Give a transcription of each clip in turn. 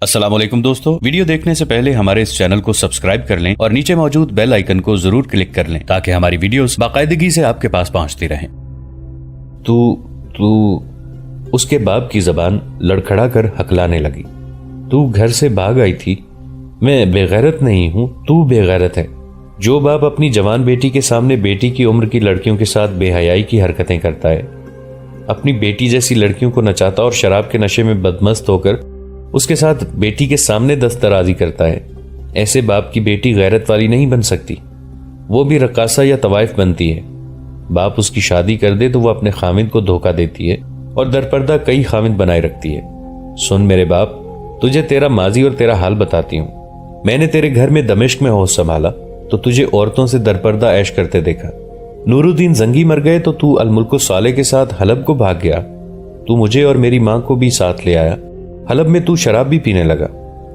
السلام علیکم دوستو، ویڈیو دیکھنے سے پہلے ہمارے اس چینل کو سبسکرائب کر لیں اور نیچے موجود بیل آئیکن کو ضرور کلک کر لیں تاکہ ہماری ویڈیوز باقاعدگی سے آپ کے پاس پہنچتی رہیں۔ تو اس کے باپ کی زبان لڑکھڑا کر ہکلانے لگی۔ تو گھر سے بھاگ آئی تھی۔ میں بے غیرت نہیں ہوں، تو بے غیرت ہے۔ جو باپ اپنی جوان بیٹی کے سامنے بیٹی کی عمر کی لڑکیوں کے ساتھ بے حیائی کی حرکتیں کرتا ہے، اپنی بیٹی جیسی لڑکیوں کو نچاتا اور شراب کے نشے میں بدمست ہو کر اس کے ساتھ بیٹی کے سامنے دست درازی کرتا ہے، ایسے باپ کی بیٹی غیرت والی نہیں بن سکتی، وہ بھی رقاصہ یا طوائف بنتی ہے۔ باپ اس کی شادی کر دے تو وہ اپنے خامد کو دھوکہ دیتی ہے اور درپردہ کئی خامد بنائے رکھتی ہے۔ سن میرے باپ، تجھے تیرا ماضی اور تیرا حال بتاتی ہوں۔ میں نے تیرے گھر میں دمشق میں ہوش سنبھالا تو تجھے عورتوں سے درپردہ عیش کرتے دیکھا۔ نور الدین زنگی مر گئے تو الملک الصالح کے ساتھ حلب کو بھاگ گیا۔ تو مجھے اور میری ماں کو بھی ساتھ لے آیا۔ حلب میں تو شراب بھی پینے لگا۔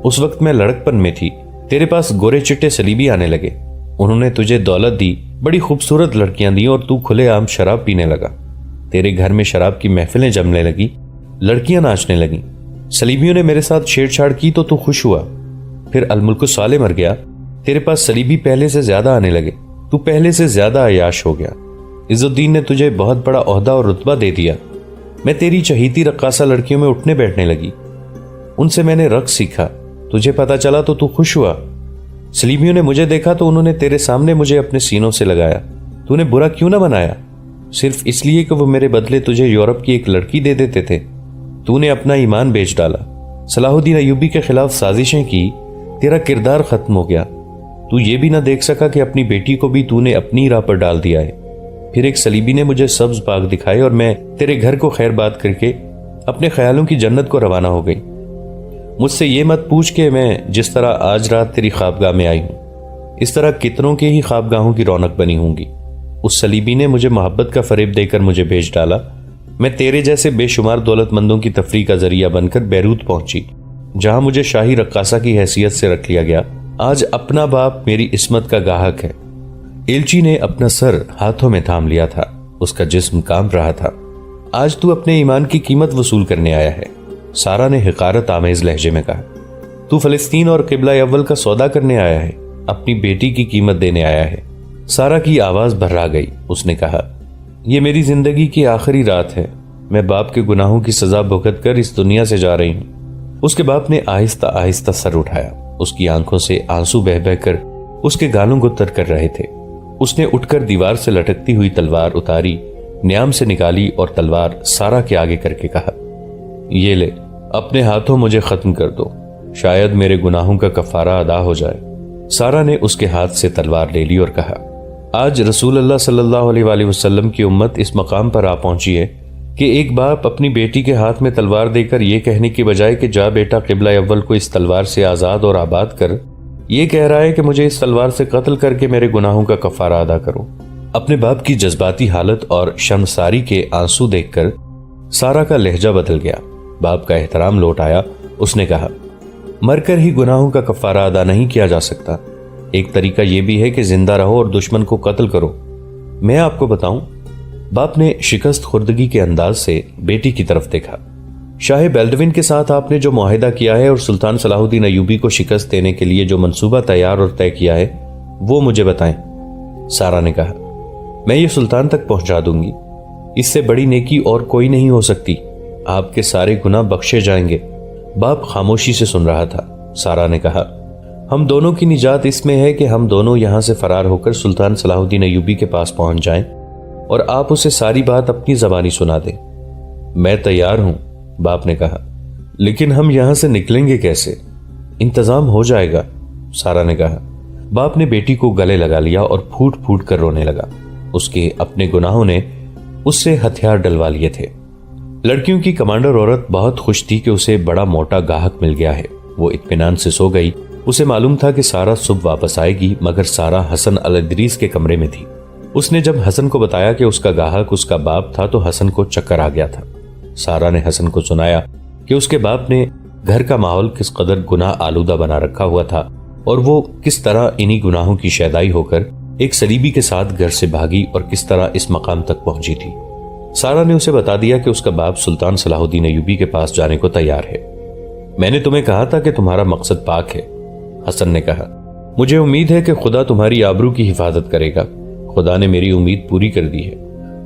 اس وقت میں لڑک پن میں تھی۔ تیرے پاس گورے چٹے صلیبی آنے لگے، انہوں نے تجھے دولت دی، بڑی خوبصورت لڑکیاں دی اور تو کھلے عام شراب پینے لگا۔ تیرے گھر میں شراب کی محفلیں جمنے لگی، لڑکیاں ناچنے لگیں۔ صلیبیوں نے میرے ساتھ چھیڑ چھاڑ کی تو خوش ہوا۔ پھر الملک الصالح مر گیا، تیرے پاس صلیبی پہلے سے زیادہ آنے لگے، تو پہلے سے زیادہ عیاش ہو گیا۔ عز الدین نے تجھے بہت بڑا عہدہ اور رتبہ دے دیا۔ میں تیری چہیتی رقاصہ لڑکیوں میں اٹھنے بیٹھنے لگی، ان سے میں نے رقص سیکھا۔ تجھے پتا چلا تو خوش ہوا۔ صلیبیوں نے مجھے دیکھا تو انہوں نے تیرے سامنے مجھے اپنے سینوں سے لگایا۔ تو نے برا کیوں نہ بنایا؟ صرف اس لیے کہ وہ میرے بدلے تجھے یورپ کی ایک لڑکی دے دیتے تھے۔ تو نے اپنا ایمان بیچ ڈالا، صلاح الدین ایوبی کے خلاف سازشیں کی، تیرا کردار ختم ہو گیا۔ تو یہ بھی نہ دیکھ سکا کہ اپنی بیٹی کو بھی تو نے اپنی راہ پر ڈال دیا ہے۔ پھر ایک صلیبی نے مجھے سبز باغ دکھائے اور میں تیرے گھر کو خیر بات کر کے اپنے خیالوں کی جنت کو روانہ ہو گئی۔ مجھ سے یہ مت پوچھ کہ میں جس طرح آج رات تیری خوابگاہ میں آئی ہوں، اس طرح کتنوں کے ہی خوابگاہوں کی رونق بنی ہوں گی۔ اس صلیبی نے مجھے محبت کا فریب دے کر مجھے بھیج ڈالا۔ میں تیرے جیسے بے شمار دولت مندوں کی تفریح کا ذریعہ بن کر بیروت پہنچی، جہاں مجھے شاہی رقاصہ کی حیثیت سے رکھ لیا گیا۔ آج اپنا باپ میری عصمت کا گاہک ہے۔ ایلچی نے اپنا سر ہاتھوں میں تھام لیا تھا، اس کا جسم کانپ رہا تھا۔ آج تو اپنے ایمان کی قیمت وصول کرنے آیا ہے، سارا نے حقارت آمیز لہجے میں کہا۔ تو فلسطین اور قبلہ اول کا سودا کرنے آیا ہے، اپنی بیٹی کی قیمت دینے آیا ہے۔ سارا کی آواز بھرا گئی۔ اس نے کہا، یہ میری زندگی کی آخری رات ہے، میں باپ کے گناہوں کی سزا بھگت کر اس دنیا سے جا رہی ہوں۔ اس کے باپ نے آہستہ آہستہ سر اٹھایا، اس کی آنکھوں سے آنسو بہہ بہہ کر اس کے گالوں کو تر کر رہے تھے۔ اس نے اٹھ کر دیوار سے لٹکتی ہوئی تلوار اتاری، نیام سے نکالی اور تلوار سارا کے آگے کر کے کہا، یہ لے، اپنے ہاتھوں مجھے ختم کر دو، شاید میرے گناہوں کا کفارہ ادا ہو جائے۔ سارا نے اس کے ہاتھ سے تلوار لے لی اور کہا، آج رسول اللہ صلی اللہ علیہ وآلہ وسلم کی امت اس مقام پر آ پہنچی ہے کہ ایک باپ اپنی بیٹی کے ہاتھ میں تلوار دے کر یہ کہنے کی بجائے کہ جا بیٹا قبلہ اول کو اس تلوار سے آزاد اور آباد کر، یہ کہہ رہا ہے کہ مجھے اس تلوار سے قتل کر کے میرے گناہوں کا کفارہ ادا کرو۔ اپنے باپ کی جذباتی حالت اور شرمساری کے آنسو دیکھ کر سارا کا لہجہ بدل گیا، باپ کا احترام لوٹ آیا۔ اس نے کہا، مر کر ہی گناہوں کا کفارہ ادا نہیں کیا جا سکتا، ایک طریقہ یہ بھی ہے کہ زندہ رہو اور دشمن کو قتل کرو۔ میں آپ کو بتاؤں؟ باپ نے شکست خوردگی کے انداز سے بیٹی کی طرف دیکھا۔ شاہ بیلڈوین کے ساتھ آپ نے جو معاہدہ کیا ہے اور سلطان صلاح الدین ایوبی کو شکست دینے کے لیے جو منصوبہ تیار اور طے کیا ہے، وہ مجھے بتائیں۔ سارا نے کہا، میں یہ سلطان تک پہنچا دوں گی، اس سے بڑی نیکی اور کوئی نہیں ہو سکتی، آپ کے سارے گناہ بخشے جائیں گے۔ باپ خاموشی سے سن رہا تھا۔ سارا نے کہا، ہم دونوں کی نجات اس میں ہے کہ ہم دونوں یہاں سے فرار ہو کر سلطان صلاح الدین ایوبی کے پاس پہنچ جائیں اور آپ اسے ساری بات اپنی زبانی سنا دیں۔ میں تیار ہوں، باپ نے کہا، لیکن ہم یہاں سے نکلیں گے کیسے؟ انتظام ہو جائے گا، سارا نے کہا۔ باپ نے بیٹی کو گلے لگا لیا اور پھوٹ پھوٹ کر رونے لگا۔ اس کے اپنے گناہوں نے اس سے ہتھیار ڈلوا لیے تھے۔ لڑکیوں کی کمانڈر عورت بہت خوش تھی کہ اسے بڑا موٹا گاہک مل گیا ہے۔ وہ اطمینان سے سو گئی۔ اسے معلوم تھا کہ سارا صبح واپس آئے گی، مگر سارا حسن الادریس کے کمرے میں تھی۔ اس نے جب حسن کو بتایا کہ اس کا گاہک اس کا باپ تھا تو حسن کو چکر آ گیا تھا۔ سارا نے حسن کو سنایا کہ اس کے باپ نے گھر کا ماحول کس قدر گناہ آلودہ بنا رکھا ہوا تھا اور وہ کس طرح انہی گناہوں کی شیدائی ہو کر ایک صلیبی کے ساتھ گھر سے بھاگی اور کس طرح اس مقام تک پہنچی تھی۔ سارا نے اسے بتا دیا کہ اس کا باپ سلطان صلاح الدین ایوبی کے پاس جانے کو تیار ہے۔ میں نے تمہیں کہا تھا کہ تمہارا مقصد پاک ہے، حسن نے کہا۔ مجھے امید ہے کہ خدا تمہاری آبرو کی حفاظت کرے گا۔ خدا نے میری امید پوری کر دی ہے۔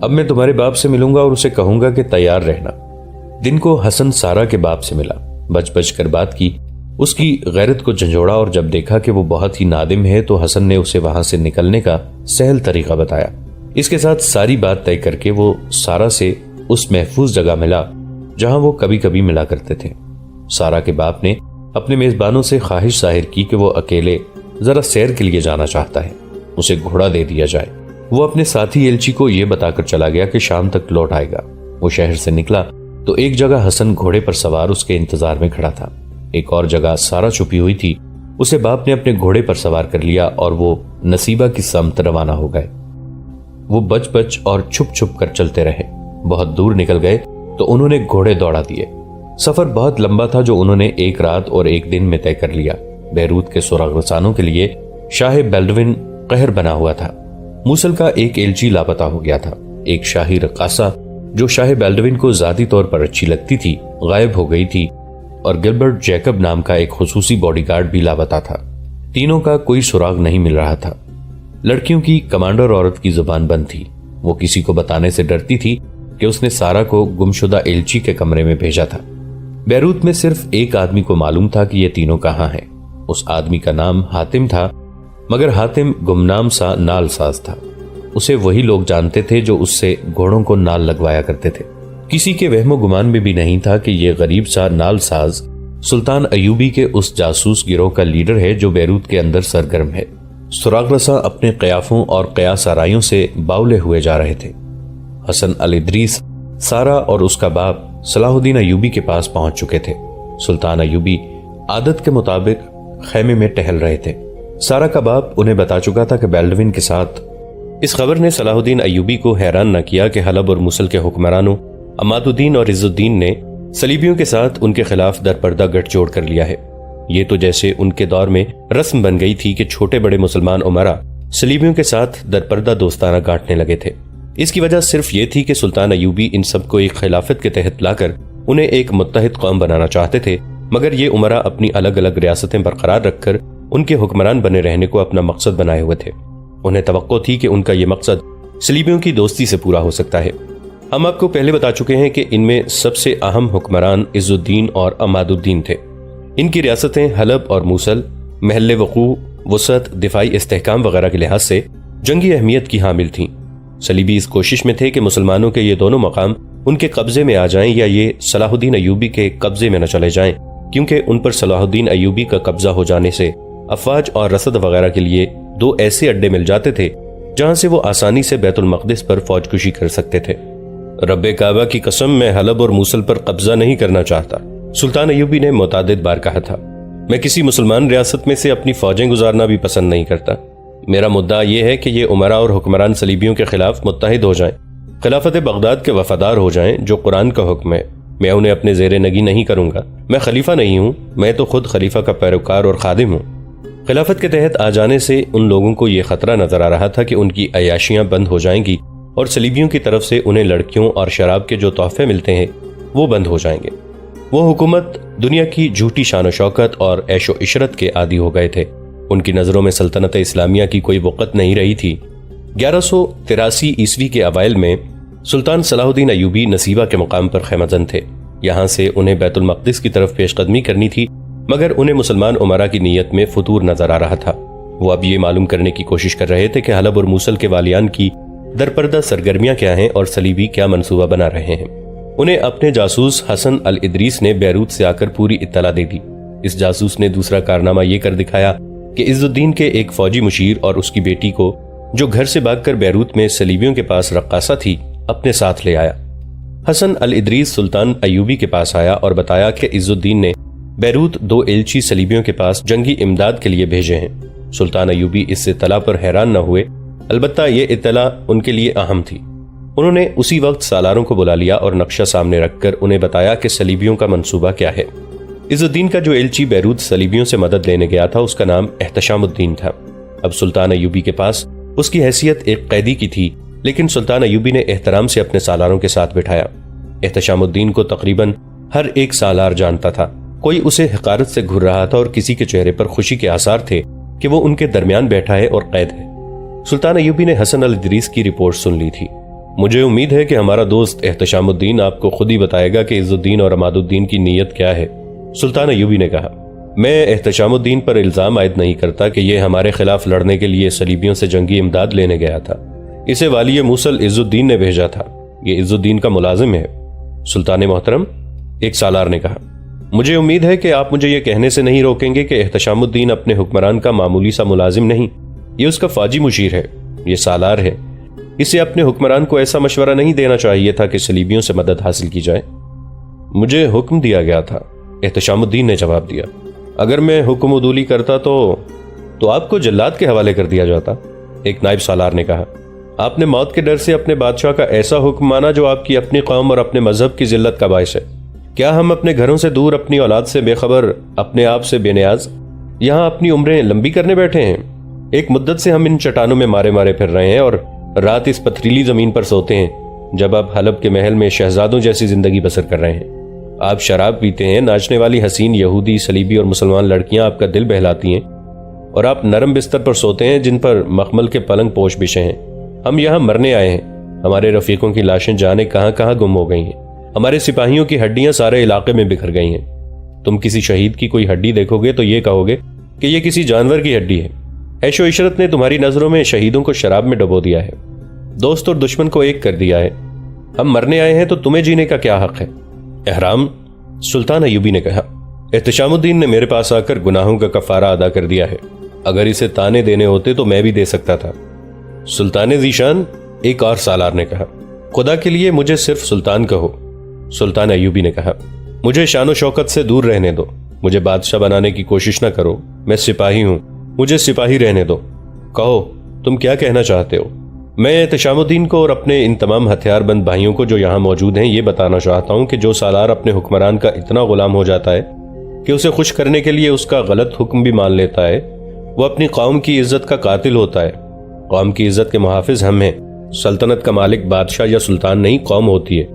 اب میں تمہارے باپ سے ملوں گا اور اسے کہوں گا کہ تیار رہنا۔ دن کو حسن سارا کے باپ سے ملا، بچ بچ کر بات کی، اس کی غیرت کو جھنجھوڑا، اور جب دیکھا کہ وہ بہت ہی نادم ہے تو حسن نے اسے وہاں سے نکلنے کا سہل طریقہ بتایا۔ اس کے ساتھ ساری بات طے کر کے وہ سارا سے اس محفوظ جگہ ملا جہاں وہ کبھی کبھی ملا کرتے تھے۔ سارا کے باپ نے اپنے میزبانوں سے خواہش ظاہر کی کہ وہ اکیلے ذرا سیر کے لیے جانا چاہتا ہے، اسے گھوڑا دے دیا جائے۔ وہ اپنے ساتھی ایلچی کو یہ بتا کر چلا گیا کہ شام تک لوٹ آئے گا۔ وہ شہر سے نکلا تو ایک جگہ حسن گھوڑے پر سوار اس کے انتظار میں کھڑا تھا۔ ایک اور جگہ سارا چھپی ہوئی تھی، اسے باپ نے اپنے گھوڑے پر سوار کر لیا اور وہ نصیبہ کی سمت روانہ ہو گئے۔ وہ بچ بچ اور چھپ چھپ کر چلتے رہے۔ بہت دور نکل گئے تو انہوں نے گھوڑے دوڑا دیے۔ سفر بہت لمبا تھا جو انہوں نے ایک رات اور ایک دن میں طے کر لیا۔ بیروت کے سراغ رسانوں کے لیے شاہ بیلڈون قہر بنا ہوا تھا۔ موصل کا ایک ایلچی لاپتہ ہو گیا تھا۔ ایک شاہی رقاصہ جو شاہ بیلڈون کو ذاتی طور پر اچھی لگتی تھی غائب ہو گئی تھی، اور گلبرٹ جیکب نام کا ایک خصوصی باڈی گارڈ بھی لاپتہ تھا۔ تینوں کا کوئی سراغ نہیں مل رہا تھا۔ لڑکیوں کی کمانڈر عورت کی زبان بند تھی۔ وہ کسی کو بتانے سے ڈرتی تھی کہ اس نے سارا کو گمشدہ ایلچی کے کمرے میں بھیجا تھا۔ بیروت میں صرف ایک آدمی کو معلوم تھا کہ یہ تینوں کہاں ہیں۔ اس آدمی کا نام حاتم تھا، مگر حاتم گمنام سا نال ساز تھا۔ اسے وہی لوگ جانتے تھے جو اس سے گھوڑوں کو نال لگوایا کرتے تھے۔ کسی کے وہم و گمان میں بھی نہیں تھا کہ یہ غریب سا نال ساز سلطان ایوبی کے اس جاسوس گروہ کا لیڈر ہے جو بیروت کے اندر سرگرم ہے۔ سراغ رساں اپنے قیافوں اور قیاس آرائیوں سے باولے ہوئے جا رہے تھے۔ حسن الادریس، سارا اور اس کا باپ صلاح الدین ایوبی کے پاس پہنچ چکے تھے۔ سلطان ایوبی عادت کے مطابق خیمے میں ٹہل رہے تھے۔ سارا کا باپ انہیں بتا چکا تھا کہ بیلڈون کے ساتھ۔ اس خبر نے صلاح الدین ایوبی کو حیران نہ کیا کہ حلب اور موصل کے حکمرانوں عماد الدین اور عز الدین نے صلیبیوں کے ساتھ ان کے خلاف درپردہ گٹھ جوڑ کر لیا ہے۔ یہ تو جیسے ان کے دور میں رسم بن گئی تھی کہ چھوٹے بڑے مسلمان امراء صلیبیوں کے ساتھ درپردہ دوستانہ گاٹنے لگے تھے۔ اس کی وجہ صرف یہ تھی کہ سلطان ایوبی ان سب کو ایک خلافت کے تحت لا کر انہیں ایک متحد قوم بنانا چاہتے تھے، مگر یہ امراء اپنی الگ الگ ریاستیں برقرار رکھ کر ان کے حکمران بنے رہنے کو اپنا مقصد بنائے ہوئے تھے۔ انہیں توقع تھی کہ ان کا یہ مقصد صلیبیوں کی دوستی سے پورا ہو سکتا ہے۔ ہم آپ کو پہلے بتا چکے ہیں کہ ان میں سب سے اہم حکمران عز الدین اور عماد الدین تھے۔ ان کی ریاستیں حلب اور موصل محل وقوع، وسعت، دفاعی استحکام وغیرہ کے لحاظ سے جنگی اہمیت کی حامل تھیں۔ صلیبی اس کوشش میں تھے کہ مسلمانوں کے یہ دونوں مقام ان کے قبضے میں آ جائیں یا یہ صلاح الدین ایوبی کے قبضے میں نہ چلے جائیں، کیونکہ ان پر صلاح الدین ایوبی کا قبضہ ہو جانے سے افواج اور رسد وغیرہ کے لیے دو ایسے اڈے مل جاتے تھے جہاں سے وہ آسانی سے بیت المقدس پر فوج کشی کر سکتے تھے۔ رب کعبہ کی قسم، میں حلب اور موصل پر قبضہ نہیں کرنا چاہتا، سلطان ایوبی نے متعدد بار کہا تھا۔ میں کسی مسلمان ریاست میں سے اپنی فوجیں گزارنا بھی پسند نہیں کرتا۔ میرا مدعا یہ ہے کہ یہ امراء اور حکمران صلیبیوں کے خلاف متحد ہو جائیں، خلافت بغداد کے وفادار ہو جائیں جو قرآن کا حکم ہے۔ میں انہیں اپنے زیر نگی نہیں کروں گا۔ میں خلیفہ نہیں ہوں، میں تو خود خلیفہ کا پیروکار اور خادم ہوں۔ خلافت کے تحت آ جانے سے ان لوگوں کو یہ خطرہ نظر آ رہا تھا کہ ان کی عیاشیاں بند ہو جائیں گی اور صلیبیوں کی طرف سے انہیں لڑکیوں اور شراب کے جو تحفے ملتے ہیں وہ بند ہو جائیں گے۔ وہ حکومت دنیا کی جھوٹی شان و شوکت اور عیش و عشرت کے عادی ہو گئے تھے۔ ان کی نظروں میں سلطنت اسلامیہ کی کوئی وقت نہیں رہی تھی۔ 1183 عیسوی کے اوائل میں سلطان صلاح الدین ایوبی نصیبہ کے مقام پر خیمہ زن تھے۔ یہاں سے انہیں بیت المقدس کی طرف پیش قدمی کرنی تھی، مگر انہیں مسلمان امراء کی نیت میں فتور نظر آ رہا تھا۔ وہ اب یہ معلوم کرنے کی کوشش کر رہے تھے کہ حلب اور موصل کے والیان کی درپردہ سرگرمیاں کیا ہیں اور صلیبی کیا منصوبہ بنا رہے ہیں۔ انہیں اپنے جاسوس حسن الادریس نے بیروت سے آ کر پوری اطلاع دے دی۔ اس جاسوس نے دوسرا کارنامہ یہ کر دکھایا کہ عز الدین کے ایک فوجی مشیر اور اس کی بیٹی کو، جو گھر سے بھاگ کر بیروت میں صلیبیوں کے پاس رقاصہ تھی، اپنے ساتھ لے آیا۔ حسن الادریس سلطان ایوبی کے پاس آیا اور بتایا کہ عز الدین نے بیروت 2 ایلچی صلیبیوں کے پاس جنگی امداد کے لیے بھیجے ہیں۔ سلطان ایوبی اس اطلاع پر حیران نہ ہوئے، البتہ یہ اطلاع ان کے لیے اہم تھی۔ انہوں نے اسی وقت سالاروں کو بلا لیا اور نقشہ سامنے رکھ کر انہیں بتایا کہ صلیبیوں کا منصوبہ کیا ہے۔ عز الدین کا جو ایلچی بیروت صلیبیوں سے مدد لینے گیا تھا اس کا نام احتشام الدین تھا۔ اب سلطان ایوبی کے پاس اس کی حیثیت ایک قیدی کی تھی، لیکن سلطان ایوبی نے احترام سے اپنے سالاروں کے ساتھ بٹھایا۔ احتشام الدین کو تقریباً ہر ایک سالار جانتا تھا۔ کوئی اسے حقارت سے گھر رہا تھا اور کسی کے چہرے پر خوشی کے آثار تھے کہ وہ ان کے درمیان بیٹھا ہے اور قید ہے۔ سلطان ایوبی نے حسن الادریس کی رپورٹ سن لی تھی۔ مجھے امید ہے کہ ہمارا دوست احتشام الدین آپ کو خود ہی بتائے گا کہ عز الدین اور عماد الدین کی نیت کیا ہے، سلطان ایوبی نے کہا۔ میں احتشام الدین پر الزام عائد نہیں کرتا کہ یہ ہمارے خلاف لڑنے کے لیے صلیبیوں سے جنگی امداد لینے گیا تھا۔ اسے والی موصل عز الدین نے بھیجا تھا۔ یہ عز الدین کا ملازم ہے، سلطان محترم، ایک سالار نے کہا۔ مجھے امید ہے کہ آپ مجھے یہ کہنے سے نہیں روکیں گے کہ احتشام الدین اپنے حکمران کا معمولی سا ملازم نہیں، یہ اس کا فوجی مشیر ہے، یہ سالار ہے۔ اسے اپنے حکمران کو ایسا مشورہ نہیں دینا چاہیے تھا کہ صلیبیوں سے مدد حاصل کی جائے۔ مجھے حکم دیا گیا تھا، احتشام الدین نے جواب دیا۔ اگر میں حکم عدولی کرتا تو آپ کو جلاد کے حوالے کر دیا جاتا، ایک نائب سالار نے کہا۔ آپ نے موت کے ڈر سے اپنے بادشاہ کا ایسا حکم مانا جو آپ کی اپنی قوم اور اپنے مذہب کی ذلت کا باعث ہے۔ کیا ہم اپنے گھروں سے دور، اپنی اولاد سے بے خبر، اپنے آپ سے بے نیاز یہاں اپنی عمریں لمبی کرنے بیٹھے ہیں؟ ایک مدت سے ہم ان چٹانوں میں مارے مارے پھر رہے ہیں اور رات اس پتھریلی زمین پر سوتے ہیں، جب آپ حلب کے محل میں شہزادوں جیسی زندگی بسر کر رہے ہیں۔ آپ شراب پیتے ہیں، ناچنے والی حسین یہودی، صلیبی اور مسلمان لڑکیاں آپ کا دل بہلاتی ہیں، اور آپ نرم بستر پر سوتے ہیں جن پر مخمل کے پلنگ پوش بچھے ہیں۔ ہم یہاں مرنے آئے ہیں، ہمارے رفیقوں کی لاشیں جانے کہاں کہاں گم ہو گئی ہیں، ہمارے سپاہیوں کی ہڈیاں سارے علاقے میں بکھر گئی ہیں۔ تم کسی شہید کی کوئی ہڈی دیکھو گے تو یہ کہو گے کہ یہ کسی جانور کی ہڈی ہے۔ عیش و عشرت نے تمہاری نظروں میں شہیدوں کو شراب میں ڈبو دیا ہے، دوست اور دشمن کو ایک کر دیا ہے۔ ہم مرنے آئے ہیں تو تمہیں جینے کا کیا حق ہے؟ احرام، سلطان ایوبی نے کہا۔ احتشام الدین نے میرے پاس آ کر گناہوں کا کفارہ ادا کر دیا ہے، اگر اسے تانے دینے ہوتے تو میں بھی دے سکتا تھا۔ سلطان ذیشان، ایک اور سالار نے کہا۔ خدا کے لیے مجھے صرف سلطان کہو، سلطان ایوبی نے کہا۔ مجھے شان و شوکت سے دور رہنے دو، مجھے بادشاہ بنانے کی کوشش نہ کرو، میں سپاہی ہوں، مجھے سپاہی رہنے دو۔ کہو تم کیا کہنا چاہتے ہو؟ میں احتشام الدین کو اور اپنے ان تمام ہتھیار بند بھائیوں کو جو یہاں موجود ہیں یہ بتانا چاہتا ہوں کہ جو سالار اپنے حکمران کا اتنا غلام ہو جاتا ہے کہ اسے خوش کرنے کے لیے اس کا غلط حکم بھی مان لیتا ہے، وہ اپنی قوم کی عزت کا قاتل ہوتا ہے۔ قوم کی عزت کے محافظ ہم ہیں، سلطنت کا مالک بادشاہ یا سلطان نہیں، قوم ہوتی ہے۔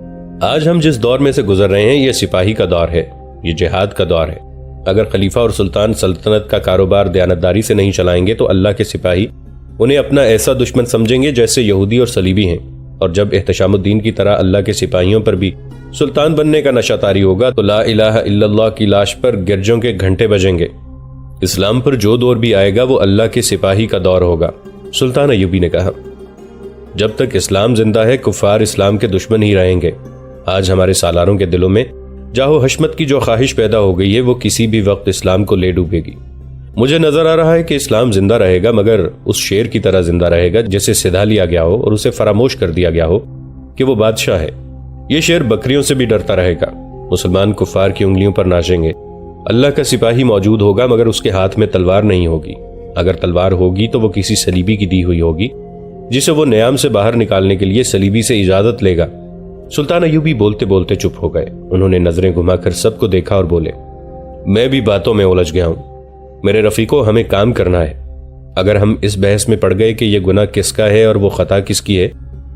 آج ہم جس دور میں سے گزر رہے ہیں یہ سپاہی کا دور ہے، یہ جہاد کا دور ہے۔ اگر خلیفہ اور سلطان سلطنت کا کاروبار دیانتداری سے نہیں چلائیں گے تو اللہ کے سپاہی انہیں اپنا ایسا دشمن سمجھیں گے جیسے یہودی اور صلیبی ہیں، اور جب احتشام الدین کی طرح اللہ کے سپاہیوں پر بھی سلطان بننے کا نشہ طاری ہوگا تو لا الہ الا اللہ کی لاش پر گرجوں کے گھنٹے بجیں گے۔ اسلام پر جو دور بھی آئے گا وہ اللہ کے سپاہی کا دور ہوگا، سلطان ایوبی نے کہا۔ جب تک اسلام زندہ ہے کفار اسلام کے دشمن ہی رہیں گے۔ آج ہمارے سالاروں کے دلوں میں جاہ و حشمت کی جو خواہش پیدا ہو گئی ہے وہ کسی بھی وقت اسلام کو لے ڈوبے گی۔ مجھے نظر آ رہا ہے کہ اسلام زندہ رہے گا، مگر اس شیر کی طرح زندہ رہے گا جسے سدھا لیا گیا ہو اور اسے فراموش کر دیا گیا ہو کہ وہ بادشاہ ہے۔ یہ شیر بکریوں سے بھی ڈرتا رہے گا، مسلمان کفار کی انگلیوں پر ناچیں گے۔ اللہ کا سپاہی موجود ہوگا مگر اس کے ہاتھ میں تلوار نہیں ہوگی، اگر تلوار ہوگی تو وہ کسی صلیبی کی دی ہوئی ہوگی جسے وہ نیام سے باہر نکالنے کے لیے صلیبی سے اجازت لے گا۔ سلطان ایوبی بولتے بولتے چپ ہو گئے۔ انہوں نے نظریں گھما کر سب کو دیکھا اور بولے، میں بھی باتوں میں الجھ گیا ہوں۔ میرے رفیقوں، ہمیں کام کرنا ہے۔ اگر ہم اس بحث میں پڑ گئے کہ یہ گناہ کس کا ہے اور وہ خطا کس کی ہے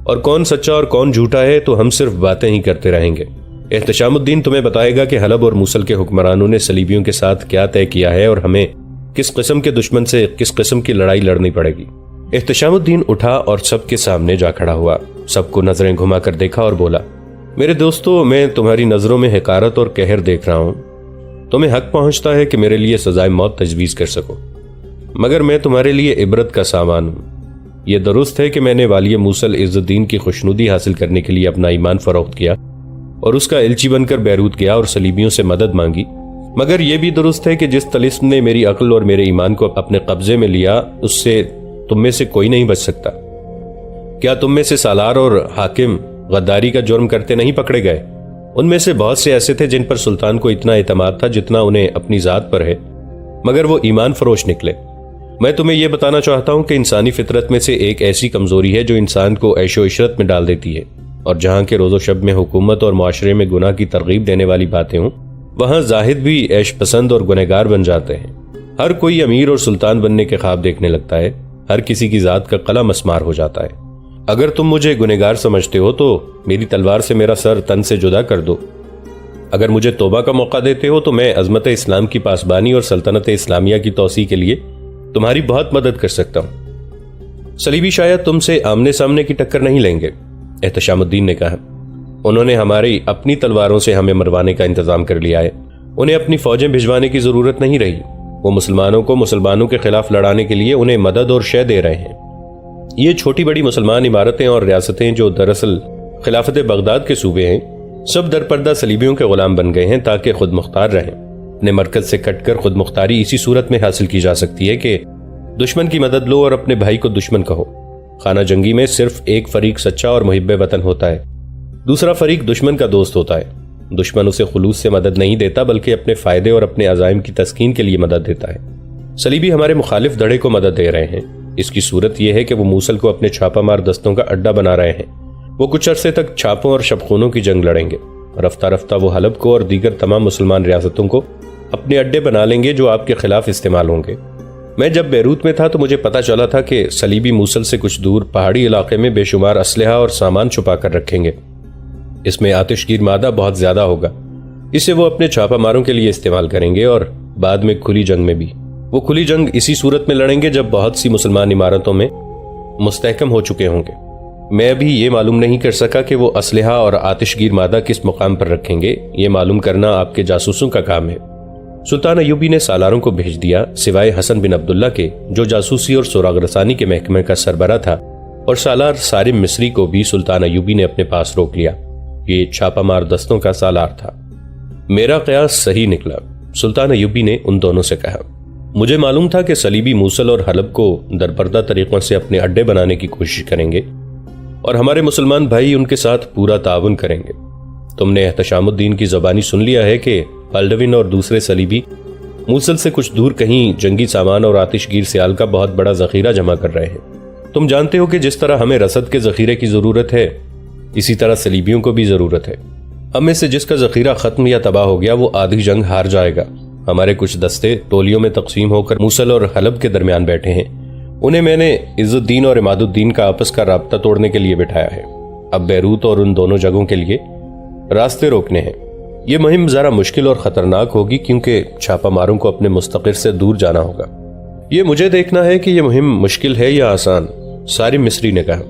اور کون سچا اور کون جھوٹا ہے تو ہم صرف باتیں ہی کرتے رہیں گے۔ احتشام الدین تمہیں بتائے گا کہ حلب اور موصل کے حکمرانوں نے صلیبیوں کے ساتھ کیا طے کیا ہے اور ہمیں کس قسم کے دشمن سے کس قسم کی لڑائی لڑنی پڑے گی۔ احتشام الدین اٹھا اور سب کے سامنے جا کھڑا ہوا، سب کو نظریں گھما کر دیکھا اور بولا، میرے دوستو، میں تمہاری نظروں میں حقارت اور قہر دیکھ رہا ہوں۔ تمہیں حق پہنچتا ہے کہ میرے لیے سزائے موت تجویز کر سکو، مگر میں تمہارے لیے عبرت کا سامان ہوں۔ یہ درست ہے کہ میں نے والی موصل عز الدین کی خوشنودی حاصل کرنے کے لیے اپنا ایمان فروخت کیا اور اس کا الچی بن کر بیروت گیا اور صلیبیوں سے مدد مانگی، مگر یہ بھی درست ہے کہ جس طلسم نے میری عقل اور میرے ایمان کو اپنے قبضے میں لیا اس سے تم میں سے کوئی نہیں بچ سکتا۔ کیا تم میں سے سالار اور حاکم غداری کا جرم کرتے نہیں پکڑے گئے؟ ان میں سے بہت سے ایسے تھے جن پر سلطان کو اتنا اعتماد تھا جتنا انہیں اپنی ذات پر ہے، مگر وہ ایمان فروش نکلے۔ میں تمہیں یہ بتانا چاہتا ہوں کہ انسانی فطرت میں سے ایک ایسی کمزوری ہے جو انسان کو عیش و عشرت میں ڈال دیتی ہے، اور جہاں کے روز و شب میں حکومت اور معاشرے میں گناہ کی ترغیب دینے والی باتیں ہوں وہاں زاہد بھی عیش پسند اور گنہگار بن جاتے ہیں۔ ہر کوئی امیر اور سلطان بننے کے خواب دیکھنے لگتا ہے، ہر کسی کی ذات کا قلع مسمار ہو جاتا ہے۔ اگر تم مجھے گنہگار سمجھتے ہو تو میری تلوار سے میرا سر تن سے جدا کر دو۔ اگر مجھے توبہ کا موقع دیتے ہو تو میں عظمت اسلام کی پاسبانی اور سلطنت اسلامیہ کی توسیع کے لیے تمہاری بہت مدد کر سکتا ہوں۔ صلیبی شاید تم سے آمنے سامنے کی ٹکر نہیں لیں گے، احتشام الدین نے کہا۔ انہوں نے ہماری اپنی تلواروں سے ہمیں مروانے کا انتظام کر لیا ہے، انہیں اپنی فوجیں بھجوانے کی ضرورت نہیں رہی۔ وہ مسلمانوں کو مسلمانوں کے خلاف لڑانے کے لیے انہیں مدد اور شے دے رہے ہیں۔ یہ چھوٹی بڑی مسلمان عمارتیں اور ریاستیں جو دراصل خلافت بغداد کے صوبے ہیں، سب درپردہ صلیبیوں کے غلام بن گئے ہیں تاکہ خود مختار رہیں۔ اپنے مرکز سے کٹ کر خود مختاری اسی صورت میں حاصل کی جا سکتی ہے کہ دشمن کی مدد لو اور اپنے بھائی کو دشمن کہو۔ خانہ جنگی میں صرف ایک فریق سچا اور محب وطن ہوتا ہے، دوسرا فریق دشمن کا دوست ہوتا ہے۔ دشمن اسے خلوص سے مدد نہیں دیتا بلکہ اپنے فائدے اور اپنے عزائم کی تسکین کے لیے مدد دیتا ہے۔ صلیبی ہمارے مخالف دھڑے کو مدد دے رہے ہیں۔ اس کی صورت یہ ہے کہ وہ موصل کو اپنے چھاپہ مار دستوں کا اڈا بنا رہے ہیں۔ وہ کچھ عرصے تک چھاپوں اور شبخونوں کی جنگ لڑیں گے۔ رفتہ رفتہ وہ حلب کو اور دیگر تمام مسلمان ریاستوں کو اپنے اڈے بنا لیں گے جو آپ کے خلاف استعمال ہوں گے۔ میں جب بیروت میں تھا تو مجھے پتا چلا تھا کہ صلیبی موصل سے کچھ دور پہاڑی علاقے میں بے شمار اسلحہ اور سامان چھپا کر رکھیں گے۔ اس میں آتش گیر مادہ بہت زیادہ ہوگا، اسے وہ اپنے چھاپہ ماروں کے لیے استعمال کریں گے اور بعد میں کھلی جنگ میں بھی۔ وہ کھلی جنگ اسی صورت میں لڑیں گے جب بہت سی مسلمان عمارتوں میں مستحکم ہو چکے ہوں گے۔ میں ابھی یہ معلوم نہیں کر سکا کہ وہ اسلحہ اور آتش گیر مادہ کس مقام پر رکھیں گے، یہ معلوم کرنا آپ کے جاسوسوں کا کام ہے۔ سلطان ایوبی نے سالاروں کو بھیج دیا سوائے حسن بن عبداللہ کے جو جاسوسی اور سراغ رسانی کے محکمے کا سربراہ تھا، اور سالار سارم مصری کو بھی سلطان ایوبی نے اپنے پاس روک لیا۔ یہ چھاپہ مار دستوں کا سالار تھا۔ میرا قیاس صحیح نکلا، سلطان ایوبی نے ان دونوں سے کہا۔ مجھے معلوم تھا کہ صلیبی موصل اور حلب کو درپردہ طریقوں سے اپنے اڈے بنانے کی کوشش کریں گے اور ہمارے مسلمان بھائی ان کے ساتھ پورا تعاون کریں گے۔ تم نے احتشام الدین کی زبانی سن لیا ہے کہ پلڈوین اور دوسرے صلیبی موصل سے کچھ دور کہیں جنگی سامان اور آتش گیر سیال کا بہت بڑا ذخیرہ جمع کر رہے ہیں۔ تم جانتے ہو کہ جس طرح ہمیں رسد کے ذخیرے کی ضرورت ہے، اسی طرح صلیبیوں کو بھی ضرورت ہے۔ ہم میں سے جس کا ذخیرہ ختم یا تباہ ہو گیا وہ آدھی جنگ ہار جائے گا۔ ہمارے کچھ دستے ٹولیوں میں تقسیم ہو کر موصل اور حلب کے درمیان بیٹھے ہیں۔ انہیں میں نے عز الدین اور عماد الدین کا آپس کا رابطہ توڑنے کے لیے بٹھایا ہے۔ اب بیروت اور ان دونوں جگہوں کے لیے راستے روکنے ہیں۔ یہ مہم ذرا مشکل اور خطرناک ہوگی کیونکہ چھاپہ ماروں کو اپنے مستقر سے دور جانا ہوگا۔ یہ مجھے دیکھنا ہے کہ یہ مہم مشکل ہے یا آسان، سارم مصری نے کہا،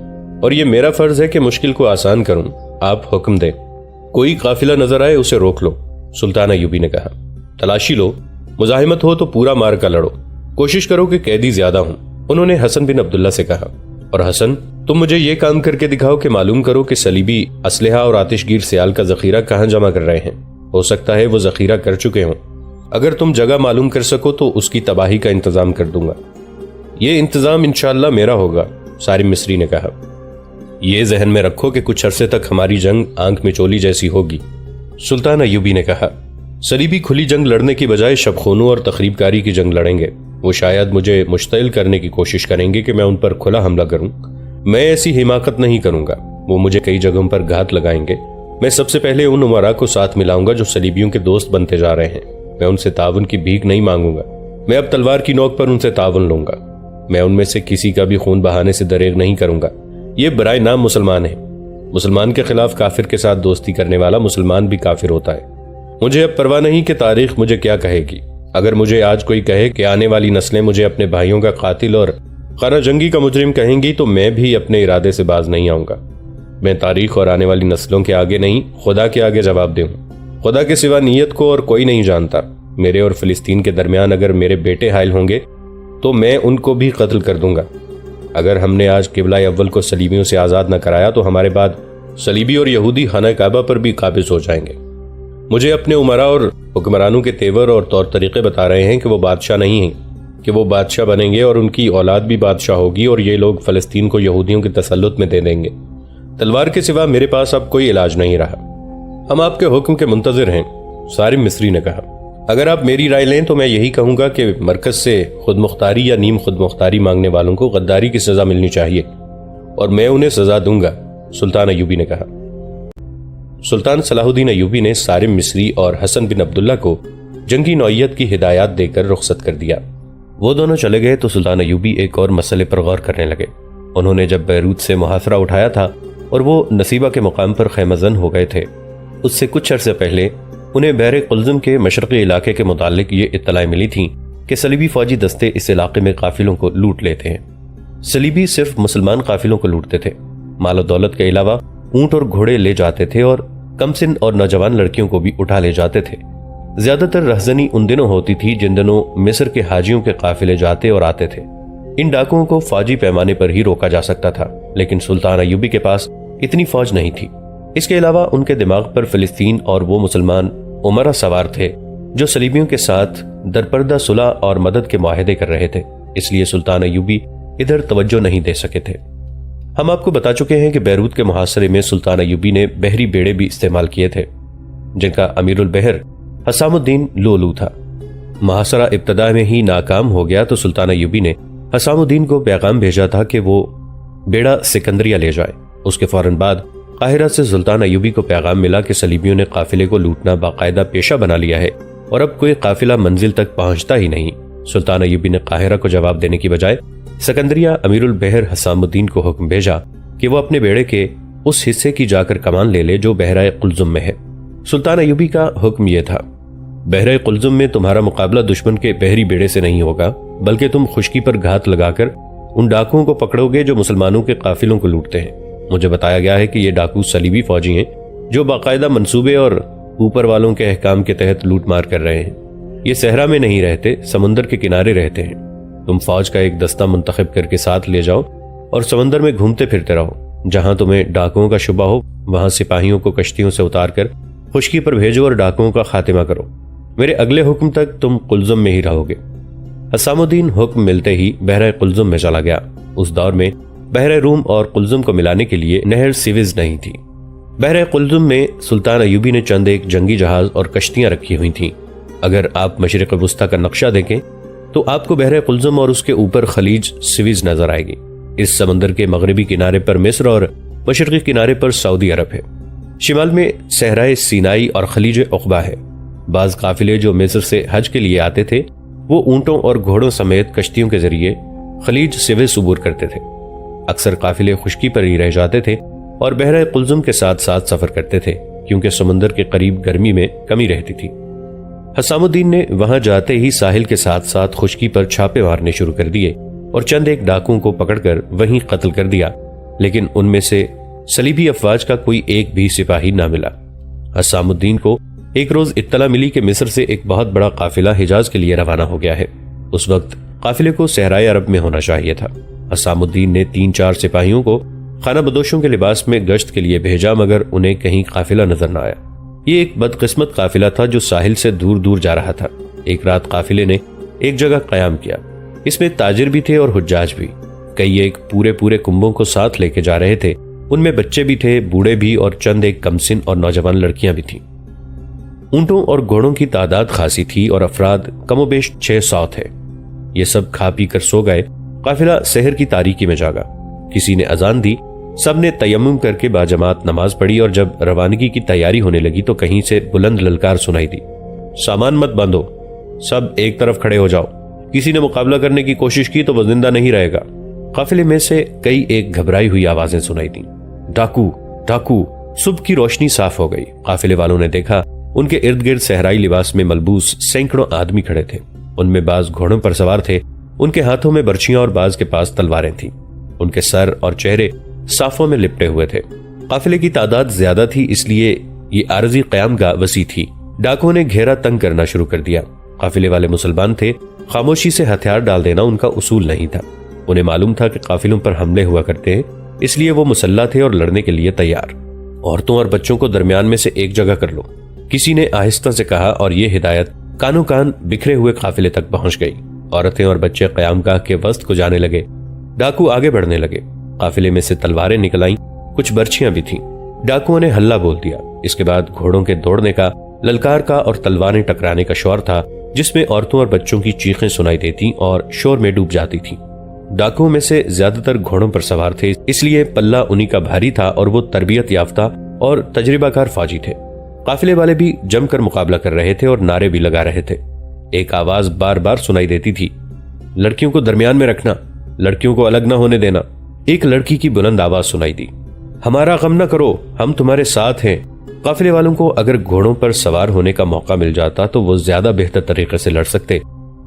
اور یہ میرا فرض ہے کہ مشکل کو آسان کروں۔ آپ حکم دیں۔ کوئی قافلہ نظر آئے اسے روک لو، سلطان ایوبی نے کہا۔ تلاشی لو، مزاحمت ہو تو پورا مار کا لڑو، کوشش کرو کہ قیدی زیادہ ہوں، انہوں نے حسن بن عبداللہ سے کہا۔ اور حسن، تم مجھے یہ کام کر کے دکھاؤ کہ معلوم کرو کہ صلیبی اسلحہ اور آتش گیر سیال کا ذخیرہ کہاں جمع کر رہے ہیں۔ ہو سکتا ہے وہ ذخیرہ کر چکے ہوں۔ اگر تم جگہ معلوم کر سکو تو اس کی تباہی کا انتظام کر دوں گا۔ یہ انتظام انشاءاللہ میرا ہوگا، سارم مصری نے کہا۔ یہ ذہن میں رکھو کہ کچھ عرصے تک ہماری جنگ آنکھ میں چولی جیسی ہوگی، سلطان ایوبی نے کہا۔ صلیبی کھلی جنگ لڑنے کی بجائے شبخونوں اور تخریب کاری کی جنگ لڑیں گے۔ وہ شاید مجھے مشتعل کرنے کی کوشش کریں گے کہ میں ان پر کھلا حملہ کروں۔ میں ایسی حماقت نہیں کروں گا۔ وہ مجھے کئی جگہوں پر گھات لگائیں گے۔ میں سب سے پہلے ان امراء کو ساتھ ملاؤں گا جو صلیبیوں کے دوست بنتے جا رہے ہیں۔ میں ان سے تعاون کی بھیک نہیں مانگوں گا۔ میں اب تلوار کی نوک پر ان سے تعاون لوں گا۔ میں ان میں سے کسی کا بھی خون بہانے سے دریغ نہیں کروں گا۔ یہ برائے نام مسلمان ہے۔ مسلمان کے خلاف کافر کے ساتھ دوستی کرنے والا مسلمان بھی کافر ہوتا ہے۔ مجھے اب پرواہ نہیں کہ تاریخ مجھے کیا کہے گی۔ اگر مجھے آج کوئی کہے کہ آنے والی نسلیں مجھے اپنے بھائیوں کا قاتل اور خانہ جنگی کا مجرم کہیں گی تو میں بھی اپنے ارادے سے باز نہیں آؤں گا۔ میں تاریخ اور آنے والی نسلوں کے آگے نہیں، خدا کے آگے جواب دوں۔ خدا کے سوا نیت کو اور کوئی نہیں جانتا۔ میرے اور فلسطین کے درمیان اگر میرے بیٹے حائل ہوں گے تو میں ان کو بھی قتل کر دوں گا۔ اگر ہم نے آج قبلہ اول کو صلیبیوں سے آزاد نہ کرایا تو ہمارے بعد صلیبی اور یہودی خانہ کعبہ پر بھی قابض ہو جائیں گے۔ مجھے اپنے امراء اور حکمرانوں کے تیور اور طور طریقے بتا رہے ہیں کہ وہ بادشاہ نہیں ہیں، کہ وہ بادشاہ بنیں گے اور ان کی اولاد بھی بادشاہ ہوگی اور یہ لوگ فلسطین کو یہودیوں کے تسلط میں دے دیں گے۔ تلوار کے سوا میرے پاس اب کوئی علاج نہیں رہا۔ ہم آپ کے حکم کے منتظر ہیں، سارم مصری نے کہا۔ اگر آپ میری رائے لیں تو میں یہی کہوں گا کہ مرکز سے خود مختاری یا نیم خود مختاری مانگنے والوں کو غداری کی سزا ملنی چاہیے، اور میں انہیں سزا دوں گا، سلطان ایوبی نے کہا۔ سلطان صلاح الدین ایوبی نے سارم مصری اور حسن بن عبداللہ کو جنگی نوعیت کی ہدایات دے کر رخصت کر دیا۔ وہ دونوں چلے گئے تو سلطان ایوبی ایک اور مسئلے پر غور کرنے لگے۔ انہوں نے جب بیروت سے محاصرہ اٹھایا تھا اور وہ نصیبہ کے مقام پر خیمہ زن ہو گئے تھے، اس سے کچھ عرصے پہلے انہیں بحر قلزم کے مشرقی علاقے کے متعلق یہ اطلاع ملی تھیں کہ صلیبی فوجی دستے اس علاقے میں قافلوں کو لوٹ لیتے ہیں۔ صلیبی صرف مسلمان قافلوں کو لوٹتے تھے، مال و دولت کے علاوہ اونٹ اور گھوڑے لے جاتے تھے اور کم سن اور نوجوان لڑکیوں کو بھی اٹھا لے جاتے تھے۔ زیادہ تر رہزنی ان دنوں ہوتی تھی جن دنوں مصر کے حاجیوں کے قافلے جاتے اور آتے تھے۔ ان ڈاکوؤں کو فوجی پیمانے پر ہی روکا جا سکتا تھا، لیکن سلطان ایوبی کے پاس اتنی فوج نہیں تھی۔ اس کے علاوہ ان کے دماغ پر فلسطین اور وہ مسلمان امرا سوار تھے جو صلیبیوں کے ساتھ درپردہ صلح اور مدد کے معاہدے کر رہے تھے، اس لیے سلطان ایوبی ادھر توجہ نہیں دے سکے تھے۔ ہم آپ کو بتا چکے ہیں کہ بیروت کے محاصرے میں سلطان ایوبی نے بحری بیڑے بھی استعمال کیے تھے جن کا امیر البحر حسام الدین لولو تھا۔ محاصرہ ابتدا میں ہی ناکام ہو گیا تو سلطان ایوبی نے حسام الدین کو پیغام بھیجا تھا کہ وہ بیڑا سکندریہ لے جائے۔ اس کے فوراً بعد قاہرہ سے سلطان ایوبی کو پیغام ملا کہ صلیبیوں نے قافلے کو لوٹنا باقاعدہ پیشہ بنا لیا ہے اور اب کوئی قافلہ منزل تک پہنچتا ہی نہیں۔ سلطان ایوبی نے قاہرہ کو جواب دینے کی بجائے سکندریہ امیر البحر حسام الدین کو حکم بھیجا کہ وہ اپنے بیڑے کے اس حصے کی جا کر کمان لے لے جو بحرہ قلزم میں ہے۔ سلطان ایوبی کا حکم یہ تھا، بحرہ قلزم میں تمہارا مقابلہ دشمن کے بحری بیڑے سے نہیں ہوگا، بلکہ تم خشکی پر گھات لگا کر ان ڈاکوؤں کو پکڑو گے جو مسلمانوں کے قافلوں کو لوٹتے ہیں۔ مجھے بتایا گیا ہے کہ یہ ڈاکو صلیبی فوجی ہیں جو باقاعدہ منصوبے اور اوپر والوں کے احکام کے تحت لوٹ مار کر رہے ہیں۔ یہ صحرا میں نہیں رہتے، سمندر کے کنارے رہتے ہیں۔ تم فوج کا ایک دستہ منتخب کر کے ساتھ لے جاؤ اور سمندر میں گھومتے پھرتے رہو۔ جہاں تمہیں ڈاکوؤں کا شبہ ہو وہاں سپاہیوں کو کشتیوں سے اتار کر خشکی پر بھیجو اور ڈاکوؤں کا خاتمہ کرو۔ میرے اگلے حکم تک تم قلزم میں ہی رہو گے۔ حسام الدین حکم ملتے ہی بحرہ قلزم میں چلا گیا۔ اس دور میں بحر روم اور قلزم کو ملانے کے لیے نہر سیویز نہیں تھی۔ بحر قلزم میں سلطان ایوبی نے چند ایک جنگی جہاز اور کشتیاں رکھی ہوئی تھیں۔ اگر آپ مشرق وسطیٰ کا نقشہ دیکھیں تو آپ کو بحر قلزم اور اس کے اوپر خلیج سویز نظر آئے گی۔ اس سمندر کے مغربی کنارے پر مصر اور مشرقی کنارے پر سعودی عرب ہے۔ شمال میں صحرائے سینائی اور خلیج عقبہ ہے۔ بعض قافلے جو مصر سے حج کے لیے آتے تھے وہ اونٹوں اور گھوڑوں سمیت کشتیوں کے ذریعے خلیج سویز عبور کرتے تھے۔ اکثر قافلے خشکی پر ہی رہ جاتے تھے اور بحر قلزم کے ساتھ ساتھ سفر کرتے تھے کیونکہ سمندر کے قریب گرمی میں کمی رہتی تھی۔ حسام الدین نے وہاں جاتے ہی ساحل کے ساتھ ساتھ خشکی پر چھاپے مارنے شروع کر دیے اور چند ایک ڈاکوؤں کو پکڑ کر وہیں قتل کر دیا، لیکن ان میں سے صلیبی افواج کا کوئی ایک بھی سپاہی نہ ملا۔ حسام الدین کو ایک روز اطلاع ملی کہ مصر سے ایک بہت بڑا قافلہ حجاز کے لیے روانہ ہو گیا ہے۔ اس وقت قافلے کو صحرائے عرب میں ہونا چاہیے تھا۔ حسام الدین نے 3-4 سپاہیوں کو خانہ بدوشوں کے لباس میں گشت کے لیے بھیجا، مگر انہیں کہیں قافلہ نظر نہ آیا۔ یہ ایک بدقسمت قافلہ تھا جو ساحل سے دور دور جا رہا تھا۔ ایک رات قافلے نے ایک جگہ قیام کیا۔ اس میں تاجر بھی تھے اور حجاج بھی۔ کئی ایک پورے کنبوں کو ساتھ لے کے جا رہے تھے، ان میں بچے بھی تھے، بوڑھے بھی اور چند ایک کمسن اور نوجوان لڑکیاں بھی تھیں۔ اونٹوں اور گھوڑوں کی تعداد خاصی تھی اور افراد کم و بیش 600 تھے۔ یہ سب کھا پی کر سو گئے۔ قافلہ سحر کی تاریکی میں جاگا۔ کسی نے اذان دی، سب نے تیمم کر کے باجماعت نماز پڑھی اور جب روانگی کی تیاری ہونے لگی تو کہیں سے بلند للکار سنائی دی، سامان مت باندھو، سب ایک طرف کھڑے ہو جاؤ۔ کسی نے مقابلہ کرنے کی کوشش کی تو وہ زندہ نہیں رہے گا۔ قافلے میں سے کئی ایک گھبرائی ہوئی آوازیں سنائی دیں، ڈاکو ڈاکو۔ صبح کی روشنی صاف ہو گئی۔ قافلے والوں نے دیکھا ان کے ارد گرد صحرائی لباس میں ملبوس سینکڑوں آدمی کھڑے تھے۔ ان میں بعض گھوڑوں پر سوار تھے، ان کے ہاتھوں میں برچیاں اور بعض کے پاس تلواریں تھیں۔ ان کے سر اور چہرے صافوں میں لپٹے ہوئے تھے۔ قافلے کی تعداد زیادہ تھی، اس لیے یہ عارضی قیام گاہ وسیع تھی۔ ڈاکوؤں نے گھیرا تنگ کرنا شروع کر دیا۔ قافلے والے مسلمان تھے، خاموشی سے ہتھیار ڈال دینا ان کا اصول نہیں تھا۔ انہیں معلوم تھا کہ قافلوں پر حملے ہوا کرتے ہیں، اس لیے وہ مسلح تھے اور لڑنے کے لیے تیار۔ عورتوں اور بچوں کو درمیان میں سے ایک جگہ کر لو، کسی نے آہستہ سے کہا، اور یہ ہدایت کانوں کان بکھرے ہوئے قافلے تک پہنچ گئی۔ عورتیں اور بچے قیام گاہ کے وسط کو جانے لگے۔ ڈاکو آگے بڑھنے لگے۔ قافلے میں سے تلواریں نکل آئیں، کچھ برچیاں بھی تھیں۔ ڈاکوؤں نے ہلہ بول دیا۔ اس کے بعد گھوڑوں کے دوڑنے کا، للکار کا اور تلواریں ٹکرانے کا شور تھا، جس میں عورتوں اور بچوں کی چیخیں سنائی دیتی اور شور میں ڈوب جاتی تھیں۔ ڈاکوؤں میں سے زیادہ تر گھوڑوں پر سوار تھے، اس لیے پلہ انہی کا بھاری تھا اور وہ تربیت یافتہ اور تجربہ کار فوجی تھے۔ قافلے والے بھی جم کر مقابلہ کر رہے تھے اور نعرے بھی لگا رہے تھے۔ ایک آواز بار بار سنائی دیتی تھی، لڑکیوں کو درمیان میں رکھنا، لڑکیوں کو الگ نہ ہونے دینا۔ ایک لڑکی کی بلند آواز سنائی دی، ہمارا غم نہ کرو، ہم تمہارے ساتھ ہیں۔ قافلے والوں کو اگر گھوڑوں پر سوار ہونے کا موقع مل جاتا تو وہ زیادہ بہتر طریقے سے لڑ سکتے،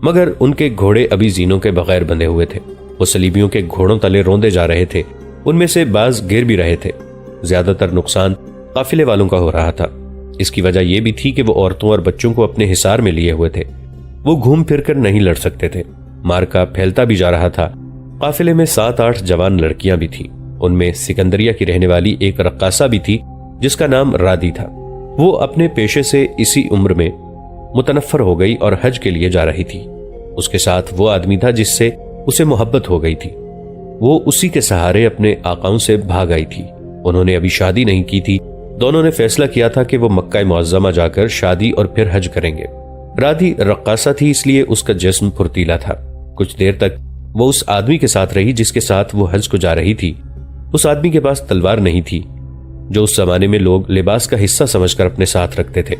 مگر ان کے گھوڑے ابھی زینوں کے بغیر بندھے ہوئے تھے۔ وہ صلیبیوں کے گھوڑوں تلے روندے جا رہے تھے، ان میں سے بعض گر بھی رہے تھے۔ زیادہ تر نقصان قافلے والوں کا ہو رہا تھا۔ اس کی وجہ یہ بھی تھی کہ وہ عورتوں اور بچوں کو اپنے حصار میں لیے ہوئے تھے، وہ گھوم پھر کر نہیں لڑ سکتے تھے۔ مارکا پھیلتا بھی جا رہا تھا۔ قافلے میں 7-8 جوان لڑکیاں بھی تھیں، ان میں سکندریہ کی رہنے والی ایک رقاصہ بھی تھی جس کا نام رادی تھا۔ وہ اپنے پیشے سے اسی عمر میں متنفر ہو گئی اور حج کے لیے جا رہی تھی۔ اس کے ساتھ وہ آدمی تھا جس سے اسے محبت ہو گئی تھی، وہ اسی کے سہارے اپنے آقاؤں سے بھاگ آئی تھی۔ انہوں نے ابھی شادی نہیں کی تھی، دونوں نے فیصلہ کیا تھا کہ وہ مکہ معظمہ جا کر شادی اور پھر حج کریں گے۔ رادی رقاصہ تھی، اس لیے اس کا جسم پھرتیلا تھا۔ کچھ دیر تک وہ اس آدمی کے ساتھ رہی جس کے ساتھ وہ حج کو جا رہی تھی۔ اس آدمی کے پاس تلوار نہیں تھی جو اس زمانے میں لوگ لباس کا حصہ سمجھ کر اپنے ساتھ رکھتے تھے،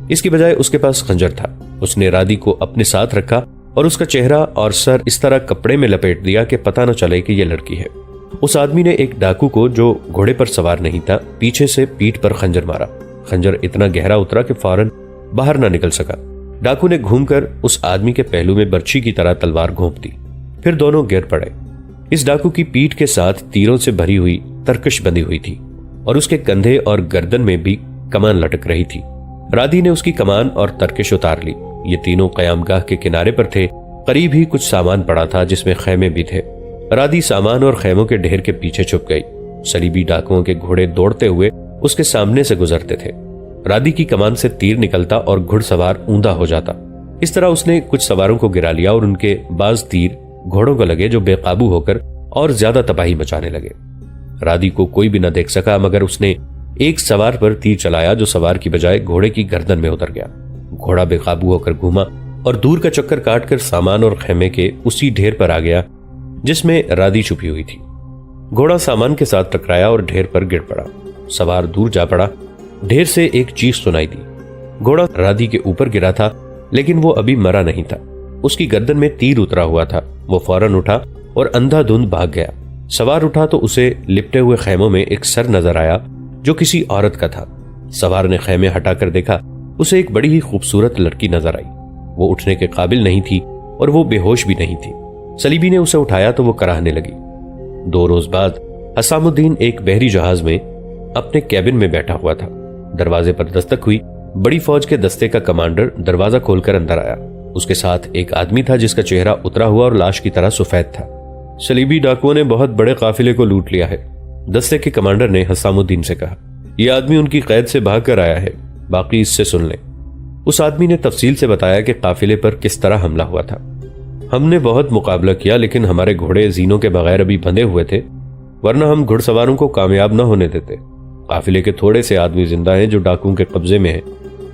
اس کی بجائے اس کے پاس خنجر تھا۔ اس نے رادی کو اپنے ساتھ رکھا اور اس کا چہرہ اور سر اس طرح کپڑے میں لپیٹ دیا کہ پتہ نہ چلے کہ یہ لڑکی ہے۔ اس آدمی نے ایک ڈاکو کو جو گھوڑے پر سوار نہیں تھا پیچھے سے پیٹھ پر خنجر مارا۔ خنجر اتنا گہرا اترا کہ فوراً باہر نہ نکل سکا۔ ڈاکو نے گھوم کر اس آدمی کے پہلو میں برچھی کی طرح تلوار گھونپ دی، پھر دونوں گر پڑے۔ اس ڈاکو کی پیٹھ کے ساتھ تیروں سے بھری ہوئی ترکش بندھی ہوئی تھی اور اس کے کندھے اور گردن میں بھی کمان لٹک رہی تھی۔ رادی نے اس کی کمان اور ترکش اتار لی۔ یہ تینوں قیام گاہ کے کنارے پر تھے، قریب ہی کچھ سامان پڑا تھا جس میں خیمے بھی تھے۔ رادی سامان اور خیموں کے ڈھیر کے پیچھے چھپ گئی۔ صلیبی ڈاکوؤں کے گھوڑے دوڑتے ہوئے اس کے سامنے سے گزرتے تھے۔ رادی کی کمان سے تیر نکلتا اور گھڑ سوار اوندا ہو جاتا۔ اس طرح اس نے کچھ سواروں کو گرا لیا اور ان کے بعض تیر گھوڑوں کو لگے جو بے قابو ہو کر اور زیادہ تباہی مچانے لگے۔ رادی کو کوئی بھی نہ دیکھ سکا، مگر اس نے ایک سوار پر تیر چلایا جو سوار کی بجائے گھوڑے کی گردن میں اتر گیا۔ گھوڑا بے قابو ہو کر گھوما اور دور کا چکر کاٹ کر سامان اور خیمے کے اسی ڈھیر پر آ گیا جس میں رادی چھپی ہوئی تھی۔ گھوڑا سامان کے ساتھ ٹکرایا اور ڈھیر پر گر پڑا۔ سوار دور جا پڑا، ڈھیر سے ایک چیخ سنائی دی۔ گھوڑا رادی کے اوپر گرا تھا لیکن وہ ابھی مرا نہیں تھا، اس کی گردن میں تیر اترا ہوا تھا۔ وہ فوراً اٹھا اور اندھا دھند بھاگ گیا۔ سوار اٹھا تو اسے لپٹے ہوئے خیموں میں ایک سر نظر آیا جو کسی عورت کا تھا۔ سوار نے خیمے ہٹا کر دیکھا، اسے ایک بڑی ہی خوبصورت لڑکی نظر آئی۔ وہ اٹھنے کے قابل نہیں تھی اور وہ بے ہوش بھی نہیں تھی۔ صلیبی نے اسے اٹھایا تو وہ کراہنے لگی۔ 2 روز بعد حسام الدین ایک بحری جہاز میں اپنے کیبن میں بیٹھا ہوا تھا۔ دروازے پر دستک ہوئی۔ بڑی فوج کے دستے کا کمانڈر دروازہ کھول کر اندر آیا۔ اس کے ساتھ ایک آدمی تھا جس کا چہرہ اترا ہوا اور لاش کی طرح سفید تھا۔ صلیبی ڈاکوؤں نے بہت بڑے قافلے کو لوٹ لیا ہے، دستے کے کمانڈر نے حسام الدین سے کہا۔ یہ آدمی ان کی قید سے بھاگ کر آیا ہے، باقی اس سے سن لیں۔ اس آدمی نے تفصیل سے بتایا کہ قافلے پر کس طرح حملہ ہوا تھا۔ ہم نے بہت مقابلہ کیا لیکن ہمارے گھوڑے زینوں کے بغیر ابھی بندھے ہوئے تھے، ورنہ ہم گھڑ سواروں کو کامیاب نہ ہونے دیتے۔ قافلے کے تھوڑے سے آدمی زندہ ہیں جو ڈاکوؤں کے قبضے میں ہیں۔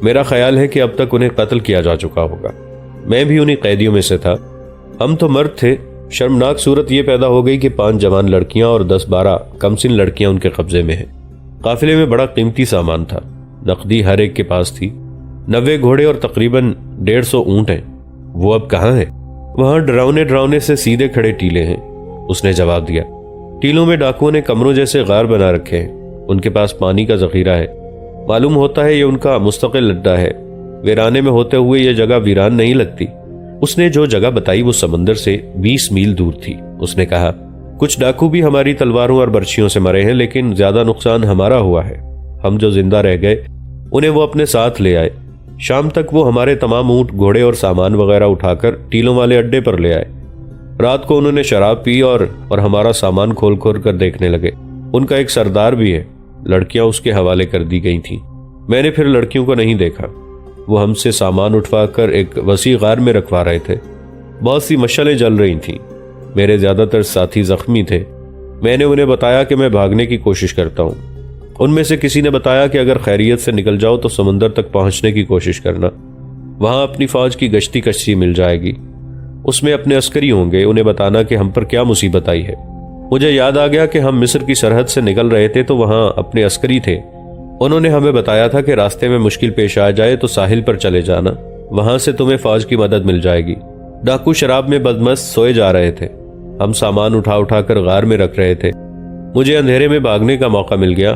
میرا خیال ہے کہ اب تک انہیں قتل کیا جا چکا ہوگا۔ میں بھی انہی قیدیوں میں سے تھا۔ ہم تو مرد تھے۔ شرمناک صورت یہ پیدا ہو گئی کہ 5 جوان لڑکیاں اور 10-12 کمسن لڑکیاں ان کے قبضے میں ہیں۔ قافلے میں بڑا قیمتی سامان تھا، نقدی ہر ایک کے پاس تھی۔ 90 گھوڑے اور تقریباً 150 اونٹ ہیں۔ وہ اب کہاں ہے؟ وہاں ڈراؤنے سے سیدھے کھڑے ٹیلے ہیں، اس نے جواب دیا۔ ٹیلوں میں ڈاکوؤں نے کمروں جیسے غار بنا رکھے ہیں، ان کے پاس پانی کا ذخیرہ ہے۔ معلوم ہوتا ہے یہ ان کا مستقل اڈا ہے۔ ویرانے میں ہوتے ہوئے یہ جگہ ویران نہیں لگتی۔ اس نے جو جگہ بتائی وہ سمندر سے 20 میل دور تھی۔ اس نے کہا، کچھ ڈاکو بھی ہماری تلواروں اور برچھیوں سے مرے ہیں لیکن زیادہ نقصان ہمارا ہوا ہے۔ ہم جو زندہ رہ گئے انہیں وہ اپنے ساتھ لے آئے۔ شام تک وہ ہمارے تمام اونٹ، گھوڑے اور سامان وغیرہ اٹھا کر ٹیلوں والے اڈے پر لے آئے۔ رات کو انہوں نے شراب پی اور ہمارا سامان کھول کھول کر دیکھنے لگے۔ ان کا ایک سردار بھی ہے، لڑکیاں اس کے حوالے کر دی گئی تھیں۔ میں نے پھر لڑکیوں کو نہیں دیکھا۔ وہ ہم سے سامان اٹھوا کر ایک وسیع غار میں رکھوا رہے تھے۔ بہت سی مشعلیں جل رہی تھیں۔ میرے زیادہ تر ساتھی زخمی تھے۔ میں نے انہیں بتایا کہ میں بھاگنے کی کوشش کرتا ہوں۔ ان میں سے کسی نے بتایا کہ اگر خیریت سے نکل جاؤ تو سمندر تک پہنچنے کی کوشش کرنا، وہاں اپنی فوج کی گشتی کشتی مل جائے گی، اس میں اپنے عسکری ہوں گے، انہیں بتانا کہ ہم پر کیا مصیبت آئی ہے۔ مجھے یاد آ گیا کہ ہم مصر کی سرحد سے نکل رہے تھے تو وہاں اپنے عسکری تھے۔ انہوں نے ہمیں بتایا تھا کہ راستے میں مشکل پیش آ جائے تو ساحل پر چلے جانا، وہاں سے تمہیں فوج کی مدد مل جائے گی۔ ڈاکو شراب میں بدمست سوئے جا رہے تھے، ہم سامان اٹھا کر غار میں رکھ رہے تھے۔ مجھے اندھیرے میں بھاگنے کا موقع مل گیا۔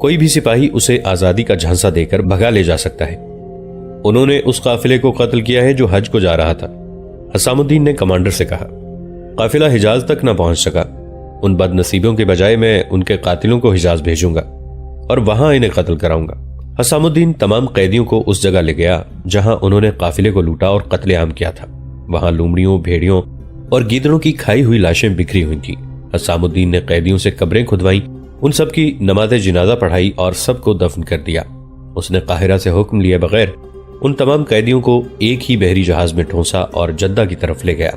کوئی بھی سپاہی اسے آزادی کا جھانسا دے کر بھگا لے جا سکتا ہے۔ انہوں نے اس قافلے کو قتل کیا ہے جو حج کو جا رہا تھا، حسام الدین نے کمانڈر سے کہا۔ قافلہ حجاز تک نہ پہنچ سکا۔ ان بد نصیبوں کے بجائے میں ان کے قاتلوں کو حجاز بھیجوں گا اور وہاں انہیں قتل کراؤں گا۔ حسام الدین تمام قیدیوں کو اس جگہ لے گیا جہاں انہوں نے قافلے کو لوٹا اور قتل عام کیا تھا۔ وہاں لومڑیوں، بھیڑیوں اور گیدڑوں کی کھائی ہوئی لاشیں بکھری ہوئی تھیں۔ حسام الدین نے قیدیوں سے قبریں کھدوائیں، ان سب کی نماز جنازہ پڑھائی اور سب کو دفن کر دیا۔ اس نے قاہرہ سے حکم لیے بغیر ان تمام قیدیوں کو ایک ہی بحری جہاز میں ٹھونسا اور جدہ کی طرف لے گیا۔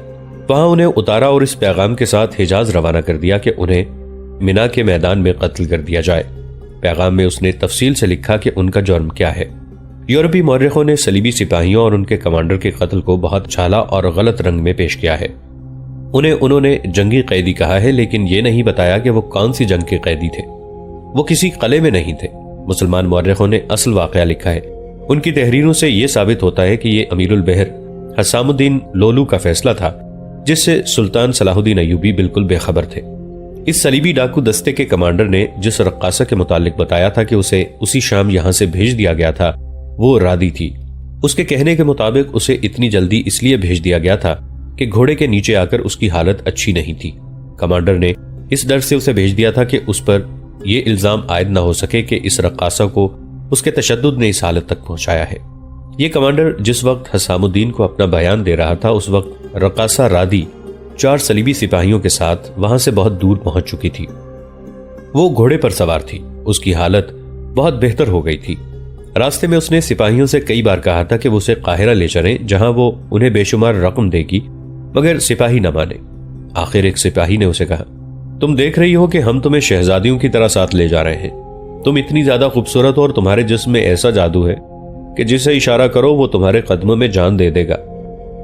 وہاں انہیں اتارا اور اس پیغام کے ساتھ حجاز روانہ کر دیا کہ انہیں منا کے میدان میں قتل کر دیا جائے۔ پیغام میں اس نے تفصیل سے لکھا کہ ان کا جرم کیا ہے۔ یورپی مورخوں نے صلیبی سپاہیوں اور ان کے کمانڈر کے قتل کو بہت چھالا اور غلط رنگ میں پیش کیا ہے۔ انہوں نے جنگی قیدی کہا ہے، لیکن یہ نہیں بتایا کہ وہ کون سی جنگ کے قیدی تھے۔ وہ کسی قلعے میں نہیں تھے۔ مسلمان مورخوں نے اصل واقعہ لکھا ہے۔ ان کی تحریروں سے یہ ثابت ہوتا ہے کہ یہ امیر البحر حسام الدین لولو کا فیصلہ تھا، جس سے سلطان صلاح الدین ایوبی بالکل بے خبر تھے۔ اس صلیبی ڈاکو دستے کے کمانڈر نے جس رقاصہ کے متعلق بتایا تھا کہ اسے اسی شام یہاں سے بھیج دیا گیا تھا، وہ رادی تھی۔ اس کے کہنے کے مطابق اسے اتنی جلدی اس لیے بھیج دیا گیا تھا کہ گھوڑے کے نیچے آ کر اس کی حالت اچھی نہیں تھی۔ کمانڈر نے اس ڈر سے اسے بھیج دیا تھا کہ اس پر یہ الزام عائد نہ ہو سکے کہ اس رقاصہ کو اس کے تشدد نے اس حالت تک پہنچایا ہے۔ یہ کمانڈر جس وقت حسام الدین کو اپنا بیان دے رہا تھا، اس وقت رقاصہ رادی 4 صلیبی سپاہیوں کے ساتھ وہاں سے بہت دور پہنچ چکی تھی۔ وہ گھوڑے پر سوار تھی۔ اس کی حالت بہت بہتر ہو گئی تھی۔ راستے میں اس نے سپاہیوں سے کئی بار کہا تھا کہ وہ اسے قاہرہ لے چلیں، جہاں وہ انہیں بے شمار رقم دے گی، مگر سپاہی نہ مانے۔ آخر ایک سپاہی نے اسے کہا، تم دیکھ رہی ہو کہ ہم تمہیں شہزادیوں کی طرح ساتھ لے جا رہے ہیں۔ تم اتنی زیادہ خوبصورت ہو اور تمہارے جسم میں ایسا جادو ہے کہ جسے اشارہ کرو وہ تمہارے قدموں میں جان دے دے گا،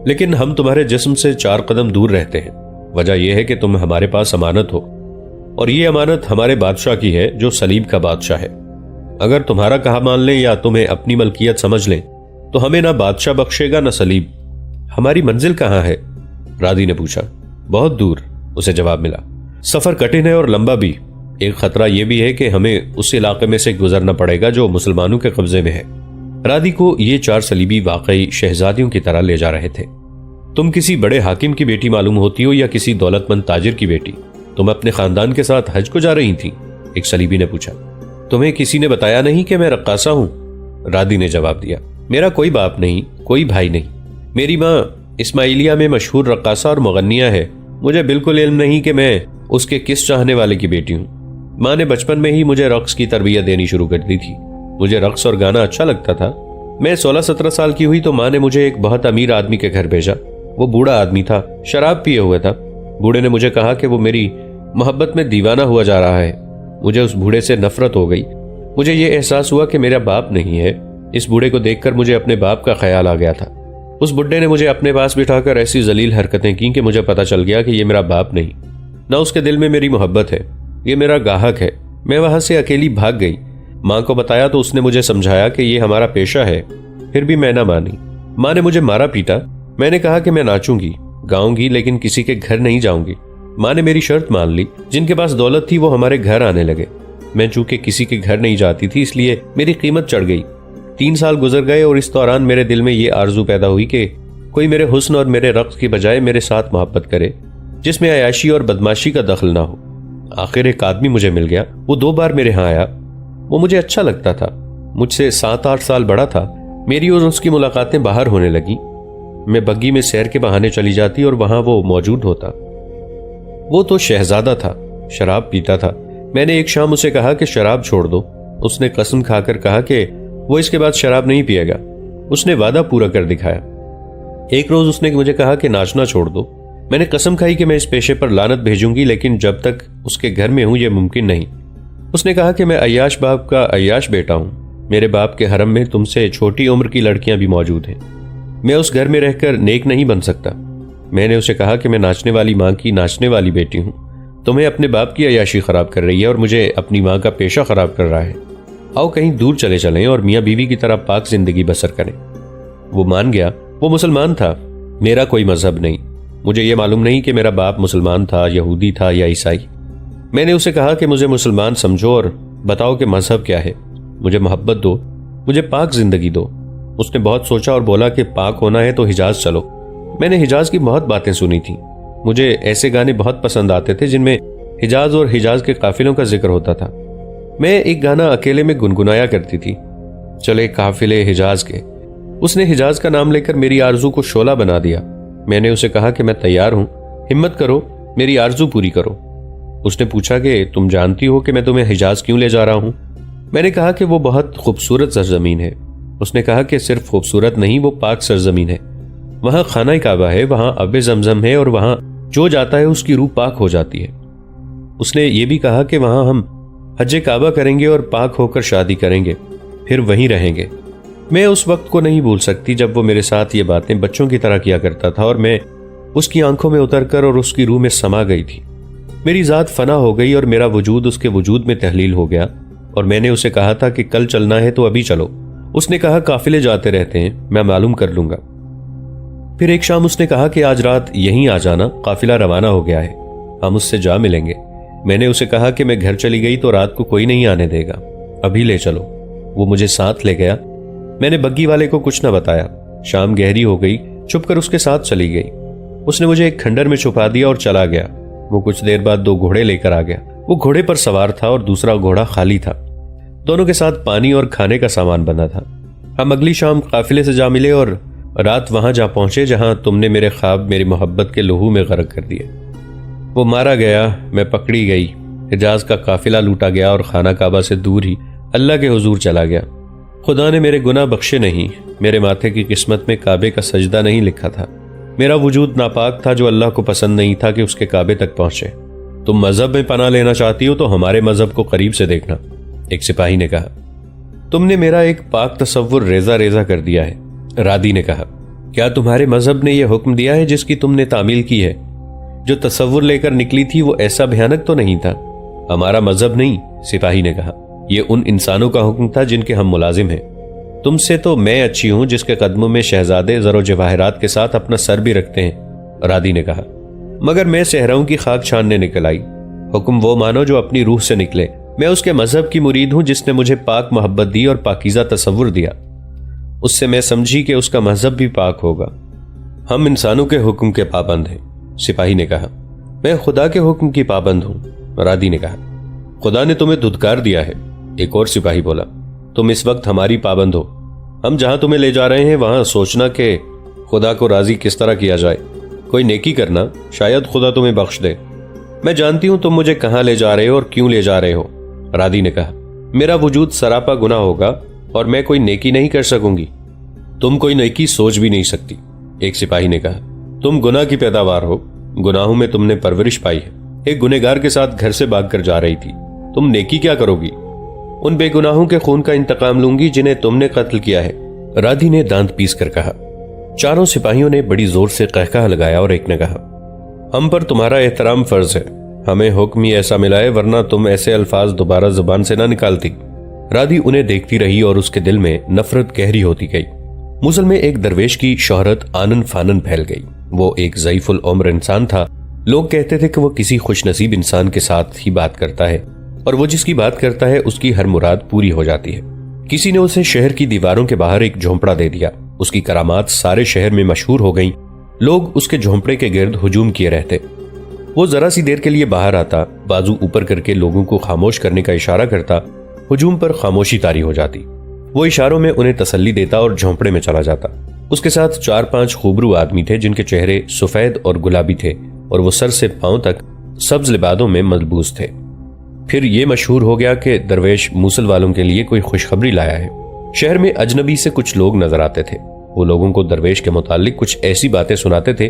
لیکن ہم تمہارے جسم سے 4 قدم دور رہتے ہیں۔ وجہ یہ ہے کہ تم ہمارے پاس امانت ہو، اور یہ امانت ہمارے بادشاہ کی ہے جو سلیب کا بادشاہ ہے۔ اگر تمہارا کہا مان لیں یا تمہیں اپنی ملکیت سمجھ لیں تو ہمیں نہ بادشاہ بخشے گا نہ سلیب۔ ہماری منزل کہاں ہے؟ رادی نے پوچھا۔ بہت دور، اسے جواب ملا۔ سفر کٹھن ہے اور لمبا بھی۔ ایک خطرہ یہ بھی ہے کہ ہمیں اس علاقے میں سے گزرنا پڑے گا جو مسلمانوں کے قبضے میں ہے۔ رادی کو یہ 4 صلیبی واقعی شہزادیوں کی طرح لے جا رہے تھے۔ تم کسی بڑے حاکم کی بیٹی معلوم ہوتی ہو یا کسی دولت مند تاجر کی بیٹی؟ تم اپنے خاندان کے ساتھ حج کو جا رہی تھی؟ ایک صلیبی نے پوچھا۔ تمہیں کسی نے بتایا نہیں کہ میں رقاصہ ہوں؟ رادی نے جواب دیا۔ میرا کوئی باپ نہیں، کوئی بھائی نہیں۔ میری ماں اسماعیلیہ میں مشہور رقاصہ اور مغنیہ ہے۔ مجھے بالکل علم نہیں کہ میں اس کے کس چاہنے والے کی بیٹی ہوں۔ ماں نے بچپن میں ہی مجھے رقص کی تربیت دینی شروع کر دی تھی۔ مجھے رقص اور گانا اچھا لگتا تھا۔ میں 16-17 سال کی ہوئی تو ماں نے مجھے ایک بہت امیر آدمی کے گھر بھیجا۔ وہ بوڑھا آدمی تھا، شراب پیے ہوئے تھا۔ بوڑھے نے مجھے کہا کہ وہ میری محبت میں دیوانہ ہوا جا رہا ہے۔ مجھے اس بوڑھے سے نفرت ہو گئی۔ مجھے یہ احساس ہوا کہ میرا باپ نہیں ہے۔ اس بوڑھے کو دیکھ کر مجھے اپنے باپ کا خیال آ گیا تھا۔ اس بڈھے نے مجھے اپنے پاس بٹھا کر ایسی ذلیل حرکتیں کی کہ مجھے پتا چل گیا کہ یہ میرا باپ نہیں، نہ اس کے دل میں میری محبت ہے، یہ میرا گاہک ہے۔ میں وہاں سے اکیلی بھاگ گئی۔ ماں کو بتایا تو اس نے مجھے سمجھایا کہ یہ ہمارا پیشہ ہے، پھر بھی میں نہ مانی۔ ماں نے مجھے مارا پیٹا۔ میں نے کہا کہ میں ناچوں گی، گاؤں گی، لیکن کسی کے گھر نہیں جاؤں گی۔ ماں نے میری شرط مان لی۔ جن کے پاس دولت تھی وہ ہمارے گھر آنے لگے۔ میں چونکہ کسی کے گھر نہیں جاتی تھی اس لیے میری قیمت چڑھ گئی۔ 3 سال گزر گئے اور اس دوران میرے دل میں یہ آرزو پیدا ہوئی کہ کوئی میرے حسن اور میرے رقص کی بجائے میرے ساتھ محبت کرے، جس میں عیاشی اور بدماشی کا دخل نہ ہو۔ آخر ایک آدمی مجھے مل گیا۔ وہ 2 بار میرے ہاں آیا۔ وہ مجھے اچھا لگتا تھا، مجھ سے 7-8 سال بڑا تھا۔ میری اور اس کی ملاقاتیں باہر ہونے لگیں۔ میں بگی میں سیر کے بہانے چلی جاتی اور وہاں وہ موجود ہوتا۔ وہ تو شہزادہ تھا، شراب پیتا تھا۔ میں نے ایک شام اسے کہا کہ شراب چھوڑ دو۔ اس نے قسم کھا کر کہا کہ وہ اس کے بعد شراب نہیں پیے گا۔ اس نے وعدہ پورا کر دکھایا۔ ایک روز اس نے مجھے کہا کہ ناچنا چھوڑ دو۔ میں نے قسم کھائی کہ میں اس پیشے پر لعنت بھیجوں گی، لیکن جب تک اس کے گھر میں ہوں یہ ممکن نہیں۔ اس نے کہا کہ میں عیاش باپ کا عیاش بیٹا ہوں۔ میرے باپ کے حرم میں تم سے چھوٹی عمر کی لڑکیاں بھی موجود ہیں۔ میں اس گھر میں رہ کر نیک نہیں بن سکتا۔ میں نے اسے کہا کہ میں ناچنے والی ماں کی ناچنے والی بیٹی ہوں۔ تمہیں اپنے باپ کی عیاشی خراب کر رہی ہے اور مجھے اپنی ماں کا پیشہ خراب کر رہا ہے۔ آؤ کہیں دور چلے چلیں اور میاں بیوی کی طرح پاک زندگی بسر کریں۔ وہ مان گیا۔ وہ مسلمان تھا، میرا کوئی مذہب نہیں۔ مجھے یہ معلوم نہیں کہ میرا باپ مسلمان تھا، یہودی تھا یا عیسائی۔ میں نے اسے کہا کہ مجھے مسلمان سمجھو اور بتاؤ کہ مذہب کیا ہے، مجھے محبت دو، مجھے پاک زندگی دو۔ اس نے بہت سوچا اور بولا کہ پاک ہونا ہے تو حجاز چلو۔ میں نے حجاز کی بہت باتیں سنی تھیں، مجھے ایسے گانے بہت پسند آتے تھے جن میں حجاز اور حجاز کے قافلوں کا ذکر ہوتا تھا۔ میں ایک گانا اکیلے میں گنگنایا کرتی تھی، چلے قافلے حجاز کے۔ اس نے حجاز کا نام لے کر میری آرزو کو شعلہ بنا دیا۔ میں نے اسے کہا کہ میں تیار ہوں، ہمت کرو، میری آرزو پوری کرو۔ اس نے پوچھا کہ تم جانتی ہو کہ میں تمہیں حجاز کیوں لے جا رہا ہوں؟ میں نے کہا کہ وہ بہت خوبصورت سرزمین ہے۔ اس نے کہا کہ صرف خوبصورت نہیں، وہ پاک سرزمین ہے، وہاں خانہ کعبہ ہے، وہاں آب زمزم ہے، اور وہاں جو جاتا ہے اس کی روح پاک ہو جاتی ہے۔ اس نے یہ بھی کہا کہ وہاں ہم حج کعبہ کریں گے اور پاک ہو کر شادی کریں گے، پھر وہیں رہیں گے۔ میں اس وقت کو نہیں بھول سکتی جب وہ میرے ساتھ یہ باتیں بچوں کی طرح کیا کرتا تھا، اور میں اس کی آنکھوں میں اتر کر اور اس کی روح میں سما گئی تھی۔ میری ذات فنا ہو گئی اور میرا وجود اس کے وجود میں تحلیل ہو گیا، اور میں نے اسے کہا تھا کہ کل چلنا ہے تو ابھی چلو۔ اس نے کہا قافلے جاتے رہتے ہیں، میں معلوم کر لوں گا۔ پھر ایک شام اس نے کہا کہ آج رات یہیں آ جانا، قافلہ روانہ ہو گیا ہے، ہم اس سے جا ملیں گے۔ میں نے اسے کہا کہ میں گھر چلی گئی تو رات کو کوئی نہیں آنے دے گا، ابھی لے چلو۔ وہ مجھے ساتھ لے گیا۔ میں نے بگی والے کو کچھ نہ بتایا۔ شام گہری ہو گئی، چھپ کر اس کے ساتھ چلی گئی۔ اس نے مجھے ایک کھنڈر میں چھپا دیا اور چلا گیا۔ وہ کچھ دیر بعد 2 گھوڑے لے کر آ گیا۔ وہ گھوڑے پر سوار تھا اور دوسرا گھوڑا خالی تھا، دونوں کے ساتھ پانی اور کھانے کا سامان بنا تھا۔ ہم اگلی شام قافلے سے جا ملے اور رات وہاں جا پہنچے جہاں تم نے میرے خواب میری محبت کے لہو میں غرق کر دیے۔ وہ مارا گیا، میں پکڑی گئی، حجاز کا قافلہ لوٹا گیا اور خانہ کعبہ سے دور ہی اللہ کے حضور چلا گیا۔ خدا نے میرے گناہ بخشے نہیں، میرے ماتھے کی قسمت میں کعبے کا سجدہ نہیں لکھا تھا۔ میرا وجود ناپاک تھا جو اللہ کو پسند نہیں تھا کہ اس کے کعبے تک پہنچے۔ تم مذہب میں پناہ لینا چاہتی ہو تو ہمارے مذہب کو قریب سے دیکھنا، ایک سپاہی نے کہا۔ تم نے میرا ایک پاک تصور ریزہ ریزہ کر دیا ہے، رادی نے کہا۔ کیا تمہارے مذہب نے یہ حکم دیا ہے جس کی تم نے تعمیل کی ہے؟ جو تصور لے کر نکلی تھی وہ ایسا بھیانک تو نہیں تھا۔ ہمارا مذہب نہیں، سپاہی نے کہا، یہ ان انسانوں کا حکم تھا جن کے ہم ملازم ہیں۔ تم سے تو میں اچھی ہوں جس کے قدموں میں شہزادے زر و جواہرات کے ساتھ اپنا سر بھی رکھتے ہیں، رادی نے کہا۔ مگر میں صحراؤں کی خاک چھاننے نکل آئی۔ حکم وہ مانو جو اپنی روح سے نکلے۔ میں اس کے مذہب کی مرید ہوں جس نے مجھے پاک محبت دی اور پاکیزہ تصور دیا۔ اس سے میں سمجھی کہ اس کا مذہب بھی پاک ہوگا۔ ہم انسانوں کے حکم کے پابند ہیں، سپاہی نے کہا۔ میں خدا کے حکم کی پابند ہوں، رادی نے کہا۔ خدا نے تمہیں دھتکار دیا ہے، ایک اور سپاہی بولا۔ تم اس وقت ہماری پابند ہو۔ ہم جہاں تمہیں لے جا رہے ہیں وہاں سوچنا کہ خدا کو راضی کس طرح کیا جائے، کوئی نیکی کرنا، شاید خدا تمہیں بخش دے۔ میں جانتی ہوں تم مجھے کہاں لے جا رہے ہو اور کیوں لے جا رہے ہو، رادی نے کہا۔ میرا وجود سراپا گناہ ہوگا اور میں کوئی نیکی نہیں کر سکوں گی۔ تم کوئی نیکی سوچ بھی نہیں سکتی، ایک سپاہی نے کہا۔ تم گناہ کی پیداوار ہو، گناہوں میں تم نے پرورش پائی ہے۔ ایک گنہگار کے ساتھ گھر سے بھاگ کر جا رہی تھی، تم نیکی کیا کرو گی؟ ان بے گناہوں کے خون کا انتقام لوں گی جنہیں تم نے قتل کیا ہے، رادی نے دانت پیس کر کہا۔ چاروں سپاہیوں نے بڑی زور سے قہقہہ لگایا اور ایک نے کہا، ہم پر تمہارا احترام فرض ہے، ہمیں حکم ہی ایسا ملا ہے ورنہ تم ایسے الفاظ دوبارہ زبان سے نہ نکالتی۔ رادی انہیں دیکھتی رہی اور اس کے دل میں نفرت گہری ہوتی گئی۔ موصل میں ایک درویش کی شہرت آنن فانن پھیل گئی۔ وہ ایک ضعیف العمر انسان تھا۔ لوگ کہتے تھے کہ وہ کسی خوش نصیب انسان کے ساتھ ہی بات کرتا ہے اور وہ جس کی بات کرتا ہے اس کی ہر مراد پوری ہو جاتی ہے۔ کسی نے اسے شہر کی دیواروں کے باہر ایک جھونپڑا دے دیا۔ اس کی کرامات سارے شہر میں مشہور ہو گئیں۔ لوگ اس کے جھونپڑے کے گرد ہجوم کیے رہتے۔ وہ ذرا سی دیر کے لیے باہر آتا، بازو اوپر کر کے لوگوں کو خاموش کرنے کا اشارہ کرتا، ہجوم پر خاموشی طاری ہو جاتی۔ وہ اشاروں میں انہیں تسلی دیتا اور جھونپڑے میں چلا جاتا۔ اس کے ساتھ 4-5 خوبرو آدمی تھے جن کے چہرے سفید اور گلابی تھے اور وہ سر سے پاؤں تک سبز لبادوں میں ملبوس تھے۔ پھر یہ مشہور ہو گیا کہ درویش موصل والوں کے لیے کوئی خوشخبری لایا ہے۔ شہر میں اجنبی سے کچھ لوگ نظر آتے تھے۔ وہ لوگوں کو درویش کے متعلق کچھ ایسی باتیں سناتے تھے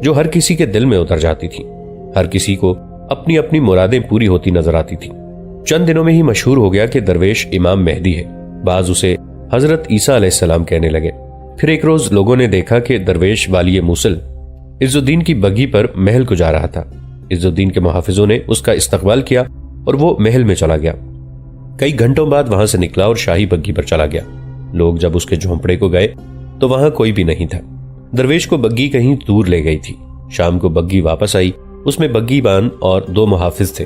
جو ہر کسی کے دل میں اتر جاتی تھی۔ ہر کسی کو اپنی اپنی مرادیں پوری ہوتی نظر آتی تھی۔ چند دنوں میں ہی مشہور ہو گیا کہ درویش امام مہدی ہے۔ بعض اسے حضرت عیسیٰ علیہ السلام کہنے لگے۔ پھر ایک روز لوگوں نے دیکھا کہ درویش والی موصل عز الدین کی بگھی پر محل کو جا رہا تھا۔ عز الدین کے محافظوں نے اس کا استقبال کیا اور وہ محل میں چلا گیا۔ کئی گھنٹوں بعد وہاں سے نکلا اور شاہی بگھی پر چلا گیا۔ لوگ جب اس کے جھونپڑے کو گئے تو وہاں کوئی بھی نہیں تھا۔ درویش کو بگھی کہیں دور لے گئی تھی۔ شام کو بگھی واپس آئی، اس میں بگھی بان اور 2 محافظ تھے۔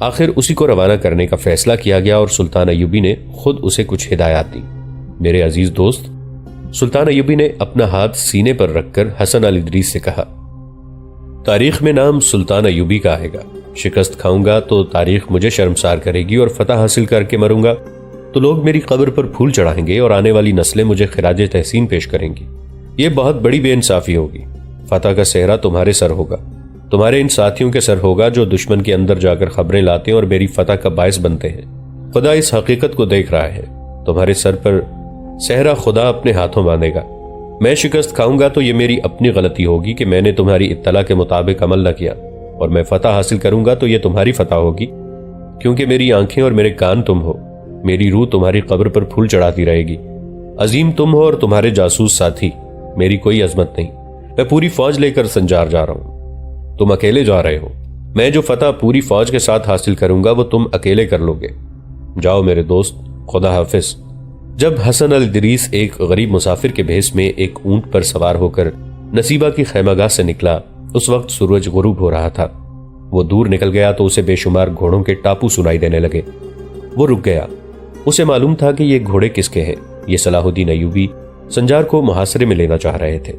آخر اسی کو روانہ کرنے کا فیصلہ کیا گیا اور سلطان ایوبی نے خود اسے کچھ ہدایات دی۔ میرے عزیز دوست، سلطان ایوبی نے اپنا ہاتھ سینے پر رکھ کر حسن الادریس سے کہا، تاریخ میں نام سلطان ایوبی کا آئے گا۔ شکست کھاؤں گا تو تاریخ مجھے شرمسار کرے گی، اور فتح حاصل کر کے مروں گا تو لوگ میری قبر پر پھول چڑھائیں گے اور آنے والی نسلیں مجھے خراج تحسین پیش کریں گی۔ یہ بہت بڑی بے انصافی ہوگی۔ فتح کا صحرا تمہارے سر ہوگا، تمہارے ان ساتھیوں کے سر ہوگا جو دشمن کے اندر جا کر خبریں لاتے ہیں اور میری فتح کا باعث بنتے ہیں۔ خدا اس حقیقت کو دیکھ رہا ہے، تمہارے سر پر صحرا خدا اپنے ہاتھوں باندھے گا۔ میں شکست کھاؤں گا تو یہ میری اپنی غلطی ہوگی کہ میں نے تمہاری اطلاع کے مطابق عمل نہ کیا، اور میں فتح حاصل کروں گا تو یہ تمہاری فتح ہوگی، کیونکہ میری آنکھیں اور میرے کان تم ہو۔ میری روح تمہاری قبر پر پھول چڑھاتی رہے گی۔ عظیم تم ہو اور تمہارے جاسوس ساتھی، میری کوئی عظمت نہیں۔ میں پوری فوج لے کر سنجار جا رہا ہوں، تم اکیلے جا رہے ہو۔ میں جو فتح پوری فوج کے ساتھ حاصل کروں گا وہ تم اکیلے کر لو گے۔ جاؤ میرے دوست، خدا حافظ۔ جب حسن الادریس ایک غریب مسافر کے بھیس میں ایک اونٹ پر سوار ہو کر نصیبہ کی خیمہ گاہ سے نکلا، اس وقت سورج غروب ہو رہا تھا۔ وہ دور نکل گیا تو اسے بے شمار گھوڑوں کے ٹاپو سنائی دینے لگے۔ وہ رک گیا، اسے معلوم تھا کہ یہ گھوڑے کس کے ہیں۔ یہ صلاح الدین ایوبی سنجار کو محاصرے میں لینا چاہ رہے تھے۔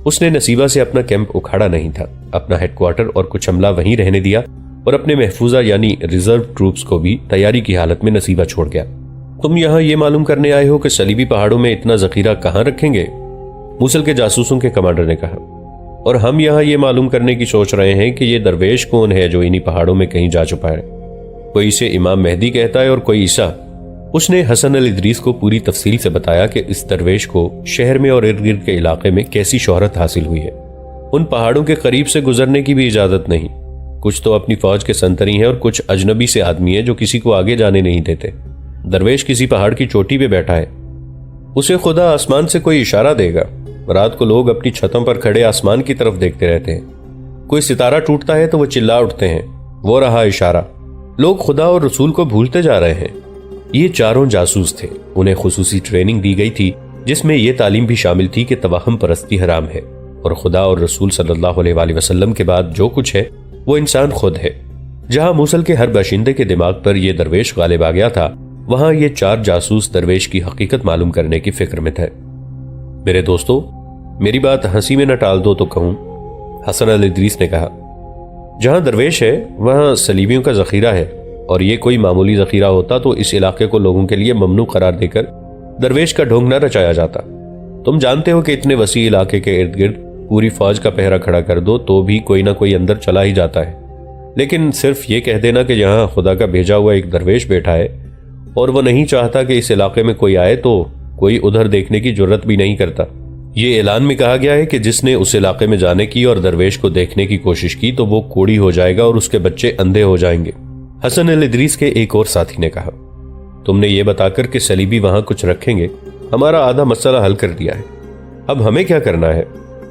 اس نے نصیبہ سے اپنا کیمپ اکھاڑا نہیں تھا، اپنا ہیڈ کوارٹر اور کچھ عملہ وہیں رہنے دیا، اور اپنے محفوظہ یعنی ریزرو ٹروپس کو بھی تیاری کی حالت میں نصیبہ چھوڑ گیا۔ تم یہاں یہ معلوم کرنے آئے ہو کہ صلیبی پہاڑوں میں اتنا ذخیرہ کہاں رکھیں گے؟ موصل کے جاسوسوں کے کمانڈر نے کہا۔ اور ہم یہاں یہ معلوم کرنے کی سوچ رہے ہیں کہ یہ درویش کون ہے جو انہی پہاڑوں میں کہیں جا چھپا ہے۔ کوئی اسے امام مہدی کہتا ہے اور کوئی عیسیٰ۔ اس نے حسن الادریس کو پوری تفصیل سے بتایا کہ اس درویش کو شہر میں اور ارد گرد کے علاقے میں کیسی شہرت حاصل ہوئی ہے۔ ان پہاڑوں کے قریب سے گزرنے کی بھی اجازت نہیں۔ کچھ تو اپنی فوج کے سنتری ہیں اور کچھ اجنبی سے آدمی ہیں جو کسی کو آگے جانے نہیں دیتے۔ درویش کسی پہاڑ کی چوٹی پہ بیٹھا ہے، اسے خدا آسمان سے کوئی اشارہ دے گا۔ رات کو لوگ اپنی چھتوں پر کھڑے آسمان کی طرف دیکھتے رہتے ہیں، کوئی ستارہ ٹوٹتا ہے تو وہ چلا اٹھتے ہیں، وہ رہا اشارہ۔ لوگ خدا اور رسول کو بھولتے جا رہے ہیں۔ یہ چاروں جاسوس تھے، انہیں خصوصی ٹریننگ دی گئی تھی جس میں یہ تعلیم بھی شامل تھی کہ توہم پرستی حرام ہے، اور خدا اور رسول صلی اللہ علیہ وآلہ وسلم کے بعد جو کچھ ہے وہ انسان خود ہے۔ جہاں موصل کے ہر باشندے کے دماغ پر یہ درویش غالب آ گیا تھا، وہاں یہ چار جاسوس درویش کی حقیقت معلوم کرنے کی فکر میں تھے۔ میرے دوستو، میری بات ہنسی میں نہ ٹال دو تو کہوں، حسن الادریس نے کہا۔ جہاں درویش ہے وہاں صلیبیوں کا ذخیرہ ہے، اور یہ کوئی معمولی ذخیرہ ہوتا تو اس علاقے کو لوگوں کے لیے ممنوع قرار دے کر درویش کا ڈھونگ نہ رچایا جاتا۔ تم جانتے ہو کہ اتنے وسیع علاقے کے ارد گرد پوری فوج کا پہرا کھڑا کر دو تو بھی کوئی نہ کوئی اندر چلا ہی جاتا ہے، لیکن صرف یہ کہہ دینا کہ یہاں خدا کا بھیجا ہوا ایک درویش بیٹھا ہے اور وہ نہیں چاہتا کہ اس علاقے میں کوئی آئے تو کوئی ادھر دیکھنے کی جرت بھی نہیں کرتا۔ یہ اعلان میں کہا گیا ہے کہ جس نے اس علاقے میں جانے کی اور درویش کو دیکھنے کی کوشش کی تو وہ کوڑی ہو جائے گا اور اس کے بچے اندھے ہو جائیں گے۔ حسن الادریس کے ایک اور ساتھی نے کہا، تم نے یہ بتا کر کہ صلیبی وہاں کچھ رکھیں گے ہمارا آدھا مسئلہ حل کر دیا ہے۔ اب ہمیں کیا کرنا ہے؟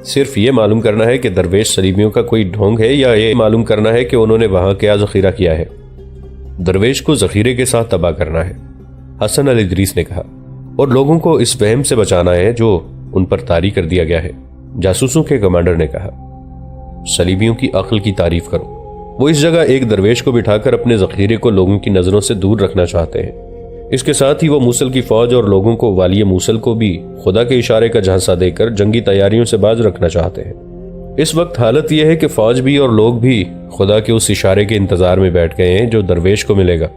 صرف یہ معلوم کرنا ہے کہ درویش صلیبیوں کا کوئی ڈھونگ ہے، یا یہ معلوم کرنا ہے کہ انہوں نے وہاں کیا ذخیرہ کیا ہے؟ درویش کو ذخیرے کے ساتھ تباہ کرنا ہے، حسن الادریس نے کہا، اور لوگوں کو اس وہم سے بچانا ہے جو ان پر طاری کر دیا گیا ہے۔ جاسوسوں کے کمانڈر نے کہا، صلیبیوں کی عقل کی تعریف کرو، وہ اس جگہ ایک درویش کو بٹھا کر اپنے ذخیرے کو لوگوں کی نظروں سے دور رکھنا چاہتے ہیں۔ اس کے ساتھ ہی وہ موصل کی فوج اور لوگوں کو والی موصل کو بھی خدا کے اشارے کا جھانسا دے کر جنگی تیاریوں سے باز رکھنا چاہتے ہیں۔ اس وقت حالت یہ ہے کہ فوج بھی اور لوگ بھی خدا کے اس اشارے کے انتظار میں بیٹھ گئے ہیں جو درویش کو ملے گا۔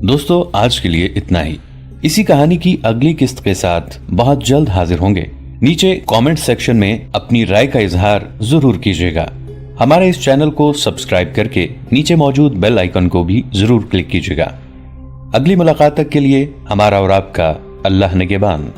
دوستو، آج کے لیے اتنا ہی۔ اسی کہانی کی اگلی قسط کے ساتھ بہت جلد حاضر ہوں گے۔ نیچے کامنٹ سیکشن میں اپنی رائے کا اظہار ضرور کیجیے گا۔ ہمارے اس چینل کو سبسکرائب کر کے نیچے موجود بیل آئیکن کو بھی ضرور کلک کیجیے گا۔ اگلی ملاقات تک کے لیے ہمارا اور آپ کا اللہ نگہبان۔